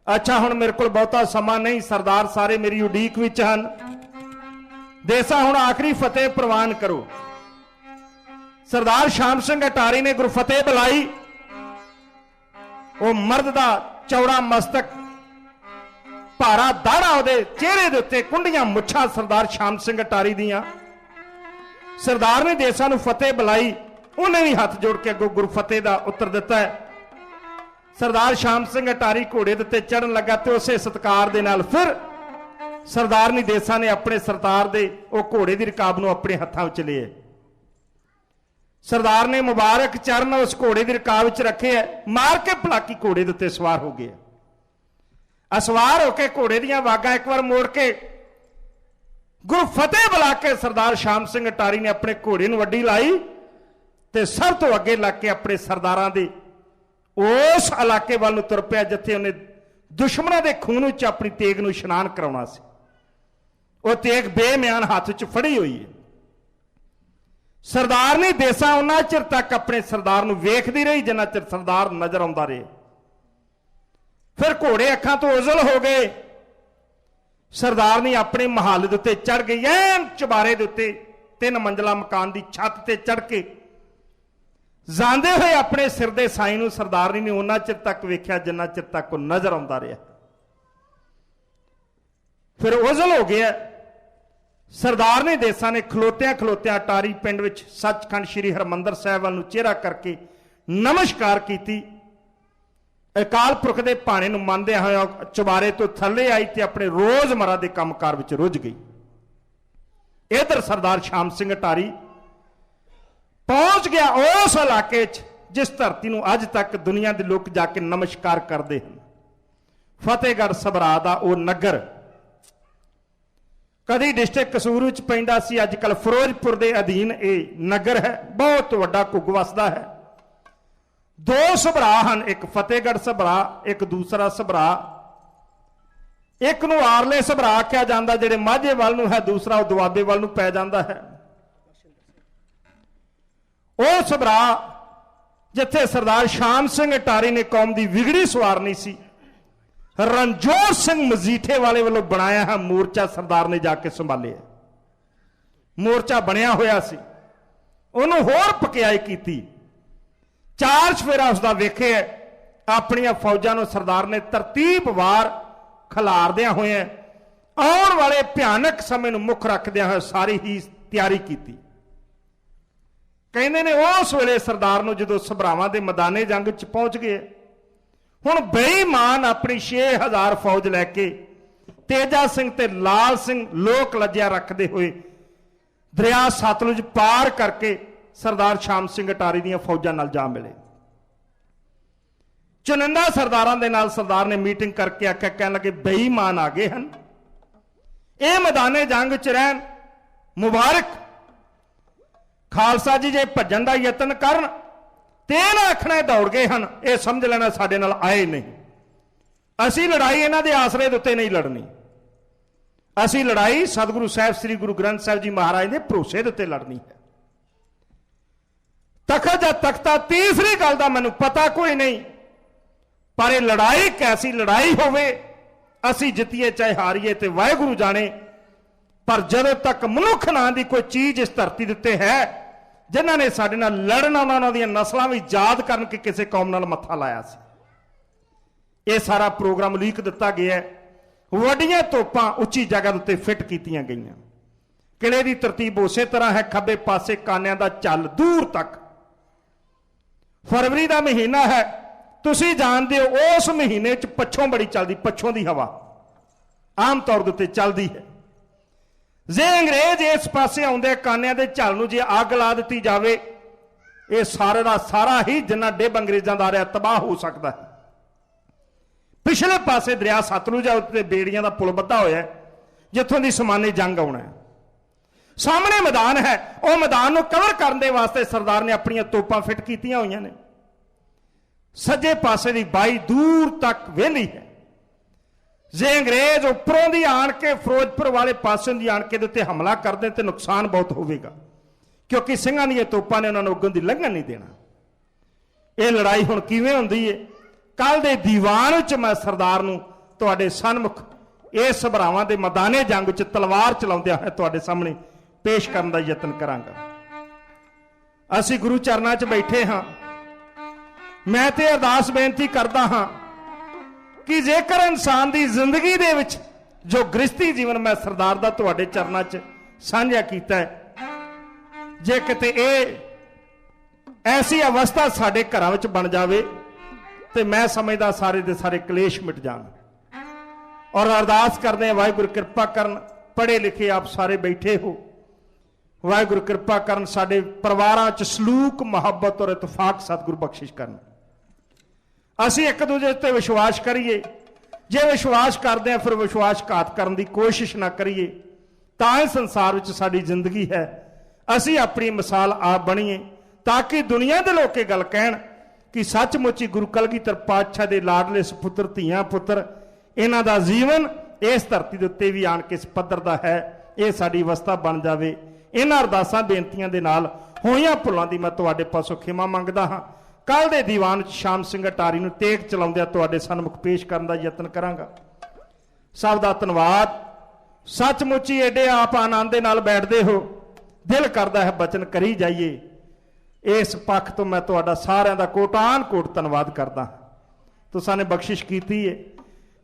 अच्छा हुण मेरे कोल बहुता समा नहीं, सरदार सारे मेरी उडीक विच हन। देसां हुण आखिरी फतेह प्रवान करो। सरदार शाम सिंह अटारी ने गुरु फतेह बुलाई। वो मर्द का चौड़ा मस्तक, भारा दाड़ा, उहदे चेहरे दे उत्ते कुंडियां मुछां सरदार शाम सिंह अटारी दियां। सरदार ने देसां नूं फतेह बुलाई, उन्हें भी हाथ जोड़ के अगों गुरु फतेह का उत्तर दिता है। सरदार शाम सिंह अटारी घोड़े दे चढ़न लगा तो उसे सत्कार दे नाल फिर सरदार ने देसां ने अपने सरदार दे वो घोड़े की रकाब नूं अपने हत्थां विच लिया। सरदार ने मुबारक चरण उस घोड़े की रकाब विच रखे है, मार के भलाकी घोड़े दे उत्ते सवार हो गया। असवार होकर घोड़े दियां वागां एक बार मोड़ के गुरु फतेह बुला के सरदार शाम सिंह अटारी ने अपने घोड़े नूं वड्डी लाई ते सब तो अगे लग के अपने सरदारां दे उस इलाके वाल तुर पिया जिथे उन्हें दुश्मनों के खून च अपनी तेग नूं इशनान कराउणा सी। वो तेग बेम्यान हाथ च फड़ी हुई है। सरदार ने देसां उन्ना चिर तक अपने सरदार नूं वेखदी रही जिन्ना चिर सरदार नजर आउंदा रहे। फिर घोड़े अखां तो ओझल हो गए। सरदार ने अपने महाल दे उत्ते चढ़ गई, ऐन चबारे दे उत्ते 3 मंजिला मकान की छत ते चढ़ के जांदे हुए अपने सिर दे साईं नूं सरदारनी ने उन्ना चिर तक वेख्या जिन्ना चिर तक वो नजर आउंदा रहा। फिर ओझल हो गया। सरदार ने देसां ने खलोत्या खलोत्या अटारी पिंड विच सचखंड श्री हरमंदर साहिब वाल नूं चेहरा करके नमस्कार कीती। अकाल पुरख दे भाणे नूं मनदे होए चबारे तो थल्ले आई ते अपने रोजमर्रा दे कामकार विच रुझ गई। इधर सरदार शाम सिंह अटारी पहुंच गया उस इलाके जिस धरती नूं अज तक दुनिया के लोग जाके नमस्कार करते हैं, फतेहगढ़ सबरा दा वो नगर। कदी डिस्ट्रिक्ट कसूर विच पैंदा सी, अजकल फिरोजपुर के अधीन ये नगर है। बहुत वड्डा कुग वसदा है। 2 सबरा हैं, एक फतेहगढ़ सबरा, एक दूसरा सबरा। एक नूं आरले सबरा आख्या जांदा जिहड़े माझे वाल नूं है, दूसरा वो दुआबे वाल नूं पै जांदा है। वो सबरा जिथे सरदार शाम सिंह अटारी ने कौम की विगड़ी सवारनी सी, रणजोत सिंह मजीठे वाले वालों बनाया है मोर्चा, सरदार ने जाके संभालिया। मोर्चा बनया होया सी, उन्होंने होर पकियाई की। 4 चफेरा उसका वेखे अपन फौजां नूं सरदार ने तरतीबवार खिलारदिया हुए आने वाले भयानक समय नूं मुख रखदिया हुए सारी ही तैयारी की। कहते ने उस वेले सरदार नूं जदों सबरावां दे मैदाने जंग च पहुंच गए, हुण बेईमान अपनी 6000 फौज लैके तेजा सिंह ते लाल सिंह लोक लज्जा रखते हुए दरिया सतलुज पार करके सरदार शाम सिंह अटारी दीयां फौजां नाल जा मिले। चुनिंदा सरदारां दे नाल सरदार ने मीटिंग करके आख्या, कहन लगे बेईमान आ गए हैं, ये मैदाने जंग च रहन, मुबारक। खालसा जी जे भजन का यतन करन ते ना आखना दौड़ गए हैं, ये समझ लेना साडे नाल आए नहीं। असी लड़ाई इन्हां दे आसरे दे उत्ते नहीं लड़नी, असी लड़ाई सतगुरु साहिब श्री गुरु ग्रंथ साहिब जी महाराज के भरोसे दे उत्ते लड़नी है। तखत या तख्ता तीसरी गल का मैनूं पता कोई नहीं, पर यह लड़ाई कैसी लड़ाई होवे, असी जितीए चाहे हारीए तो वाहिगुरू जाने। पर जदों तक मनुख नां दी कोई चीज इस धरती उत्ते है जिन्हां ने साडे नाल लड़ना, उन्हां दी नस्लां भी याद करन के किसी कौम नाल मत्था लाया सी। यह सारा प्रोग्राम लीक दिता गया है। वड्डियां तोपां उच्ची जगह उत्ते फिट कीतियां गईयां। किले की तरतीब उसे तरह है, खब्बे पासे कानियां दा चल दूर तक। फरवरी का महीना है, तुसी जानते हो उस महीने च पछों बड़ी चलती, पछों की हवा ਆਮ ਤੌਰ ਦੇ ਉੱਤੇ ਚੱਲਦੀ ਹੈ। ਜੇ ਅੰਗਰੇਜ਼ ਇਸ ਪਾਸੇ ਆਉਂਦੇ ਕਾਨਿਆਂ ਦੇ ਝੱਲ ਨੂੰ ਜੇ ਅੱਗ ਲਾ ਦਿੱਤੀ ਜਾਵੇ, ਇਹ ਸਾਰੇ ਦਾ ਸਾਰਾ ਹੀ ਜਿੰਨਾ ਡਿੱਬ ਅੰਗਰੇਜ਼ਾਂ ਦਾ ਆ ਰਿਹਾ ਤਬਾਹ ਹੋ ਸਕਦਾ ਹੈ। ਪਿਛਲੇ ਪਾਸੇ ਦਰਿਆ ਸਤਲੁਜ ਆ, ਉੱਤੇ ਬੇੜੀਆਂ ਦਾ ਪੁਲ ਬੱਧਾ ਹੋਇਆ, ਜਿੱਥੋਂ ਦੀ ਸਮਾਨੇ ਜੰਗ ਆਉਣਾ ਹੈ। ਸਾਹਮਣੇ ਮੈਦਾਨ ਹੈ, ਉਹ ਮੈਦਾਨ ਨੂੰ ਕਵਰ ਕਰਨ ਦੇ ਵਾਸਤੇ ਸਰਦਾਰ ਨੇ ਆਪਣੀਆਂ ਤੋਪਾਂ ਫਿੱਟ ਕੀਤੀਆਂ ਹੋਈਆਂ ਨੇ। ਸੱਜੇ ਪਾਸੇ ਦੀ ਬਾਈ ਦੂਰ ਤੱਕ ਵਿਹਲੀ ਹੈ। ਜੇ ਅੰਗਰੇਜ਼ ਉੱਪਰੋਂ ਦੀ ਆਣ ਕੇ ਫਿਰੋਜ਼ਪੁਰ ਵਾਲੇ ਪਾਸਿਓਂ ਦੀ ਆਣ ਕੇ ਦੇ ਉੱਤੇ ਹਮਲਾ ਕਰਦੇ ਤੇ ਨੁਕਸਾਨ ਬਹੁਤ ਹੋਵੇਗਾ, ਕਿਉਂਕਿ ਸਿੰਘਾਂ ਦੀਆਂ ਤੋਪਾਂ ਨੇ ਉਹਨਾਂ ਨੂੰ ਅੱਗੋਂ ਦੀ ਲੰਘਣ ਨਹੀਂ ਦੇਣਾ। ਇਹ ਲੜਾਈ ਹੁਣ ਕਿਵੇਂ ਹੁੰਦੀ ਹੈ? ਕੱਲ ਦੇ ਦੀਵਾਨ ਵਿੱਚ ਮੈਂ ਸਰਦਾਰ ਨੂੰ ਤੁਹਾਡੇ ਸਨਮੁਖ ਇਸ ਸਭਰਾਵਾਂ ਦੇ ਮੈਦਾਨੇ ਜੰਗ ਵਿੱਚ ਤਲਵਾਰ ਚਲਾਉਂਦਿਆਂ ਹੋਇਆ ਤੁਹਾਡੇ ਸਾਹਮਣੇ ਪੇਸ਼ ਕਰਨ ਦਾ ਯਤਨ ਕਰਾਂਗਾ। ਅਸੀਂ ਗੁਰੂ ਚਰਨਾਂ 'ਚ ਬੈਠੇ ਹਾਂ। ਮੈਂ ਤੇ ਅਰਦਾਸ ਬੇਨਤੀ ਕਰਦਾ ਹਾਂ ਕਿ ਜੇਕਰ ਇਨਸਾਨ ਦੀ ਜ਼ਿੰਦਗੀ ਦੇ ਵਿੱਚ ਜੋ ਗ੍ਰਸਤੀ ਜੀਵਨ ਮੈਂ ਸਰਦਾਰ ਦਾ ਤੁਹਾਡੇ ਚਰਨਾਂ 'ਚ ਸਾਂਝਾ ਕੀਤਾ ਹੈ, ਜੇ ਕਿਤੇ ਇਹ ਐਸੀ ਅਵਸਥਾ ਸਾਡੇ ਘਰਾਂ ਵਿੱਚ ਬਣ ਜਾਵੇ ਤੇ ਮੈਂ ਸਮਝਦਾ ਸਾਰੇ ਦੇ ਸਾਰੇ ਕਲੇਸ਼ ਮਿਟ ਜਾਣ। ਔਰ ਅਰਦਾਸ ਕਰਦੇ ਹਾਂ ਵਾਹਿਗੁਰੂ ਕਿਰਪਾ ਕਰਨ, ਪੜ੍ਹੇ ਲਿਖੇ ਆਪ ਸਾਰੇ ਬੈਠੇ ਹੋ, ਵਾਹਿਗੁਰੂ ਕਿਰਪਾ ਕਰਨ, ਸਾਡੇ ਪਰਿਵਾਰਾਂ 'ਚ ਸਲੂਕ ਮੁਹੱਬਤ ਔਰ ਇਤਫਾਕ ਸਤਿਗੁਰੂ ਬਖਸ਼ਿਸ਼ ਕਰਨ। ਅਸੀਂ ਇੱਕ ਦੂਜੇ ਤੇ ਵਿਸ਼ਵਾਸ ਕਰੀਏ। ਜੇ ਵਿਸ਼ਵਾਸ ਕਰਦੇ ਹਾਂ ਫਿਰ ਵਿਸ਼ਵਾਸਘਾਤ ਕਰਨ ਦੀ ਕੋਸ਼ਿਸ਼ ਨਾ ਕਰੀਏ, ਤਾਂ ਇਹ ਸੰਸਾਰ ਵਿੱਚ ਸਾਡੀ ਜ਼ਿੰਦਗੀ ਹੈ। ਅਸੀਂ ਆਪਣੀ ਮਿਸਾਲ ਆਪ ਬਣੀਏ ਤਾਂ ਕਿ ਦੁਨੀਆ ਦੇ ਲੋਕ ਇਹ ਗੱਲ ਕਹਿਣ ਕਿ ਸੱਚਮੁੱਚ ਹੀ ਗੁਰੂ ਕਲਗੀਧਰ ਪਾਤਸ਼ਾਹ ਦੇ ਲਾਡਲੇ ਸੁਪੁੱਤਰ ਧੀਆਂ ਪੁੱਤਰ, ਇਹਨਾਂ ਦਾ ਜੀਵਨ ਇਸ ਧਰਤੀ ਦੇ ਉੱਤੇ ਵੀ ਆਣ ਕੇ ਇਸ ਪੱਧਰ ਦਾ ਹੈ। ਇਹ ਸਾਡੀ ਅਵਸਥਾ ਬਣ ਜਾਵੇ। ਇਹਨਾਂ ਅਰਦਾਸਾਂ ਬੇਨਤੀਆਂ ਦੇ ਨਾਲ ਹੋਈਆਂ ਭੁੱਲਾਂ ਦੀ ਮੈਂ ਤੁਹਾਡੇ ਪਾਸੋਂ ਖਿਮਾ ਮੰਗਦਾ ਹਾਂ। ਕੱਲ ਦੇ ਦੀਵਾਨ 'ਚ ਸ਼ਾਮ ਸਿੰਘ ਅਟਾਰੀ ਨੂੰ ਟੇਕ ਚਲਾਉਂਦਿਆਂ ਤੁਹਾਡੇ ਸਨਮੁਖ ਪੇਸ਼ ਕਰਨ ਦਾ ਯਤਨ ਕਰਾਂਗਾ। ਸਭ ਦਾ ਧੰਨਵਾਦ। ਸੱਚਮੁੱਚ ਹੀ ਏਡੇ ਆਪ ਆਨੰਦ ਦੇ ਨਾਲ ਬੈਠਦੇ ਹੋ, ਦਿਲ ਕਰਦਾ ਹੈ ਬਚਨ ਕਰੀ ਜਾਈਏ। ਇਸ ਪੱਖ ਤੋਂ ਮੈਂ ਤੁਹਾਡਾ ਸਾਰਿਆਂ ਦਾ ਕੋਟਾਨ ਕੋਟ ਧੰਨਵਾਦ ਕਰਦਾ। ਤੁਸਾਂ ਨੇ ਬਖਸ਼ਿਸ਼ ਕੀਤੀ ਹੈ।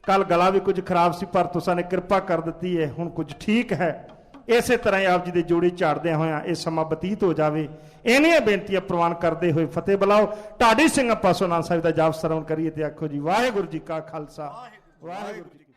ਕੱਲ ਗਲਾ ਵੀ ਕੁਝ ਖਰਾਬ ਸੀ, ਪਰ ਤੁਸਾਂ ਨੇ ਕਿਰਪਾ ਕਰ ਦਿੱਤੀ ਹੈ, ਹੁਣ ਕੁਝ ਠੀਕ ਹੈ। ਇਸੇ ਤਰ੍ਹਾਂ ਹੀ ਆਪ ਜੀ ਦੇ ਜੋੜੇ ਝਾੜਦਿਆਂ ਹੋਇਆਂ ਇਹ ਸਮਾਂ ਬਤੀਤ ਹੋ ਜਾਵੇ। ਇਹਨੀਆਂ ਬੇਨਤੀਆਂ ਪ੍ਰਵਾਨ ਕਰਦੇ ਹੋਏ ਫਤਿਹ ਬੁਲਾਓ। ਢਾਡੀ ਸਿੰਘ ਪਾਸੋਂ ਨਾਨਕ ਸਾਹਿਬ ਦਾ ਜਾਪ ਸਰਵਣ ਕਰੀਏ ਤੇ ਆਖੋ ਜੀ ਵਾਹਿਗੁਰੂ ਜੀ ਕਾ ਖਾਲਸਾ, ਵਾਹਿਗੁਰੂ ਜੀ।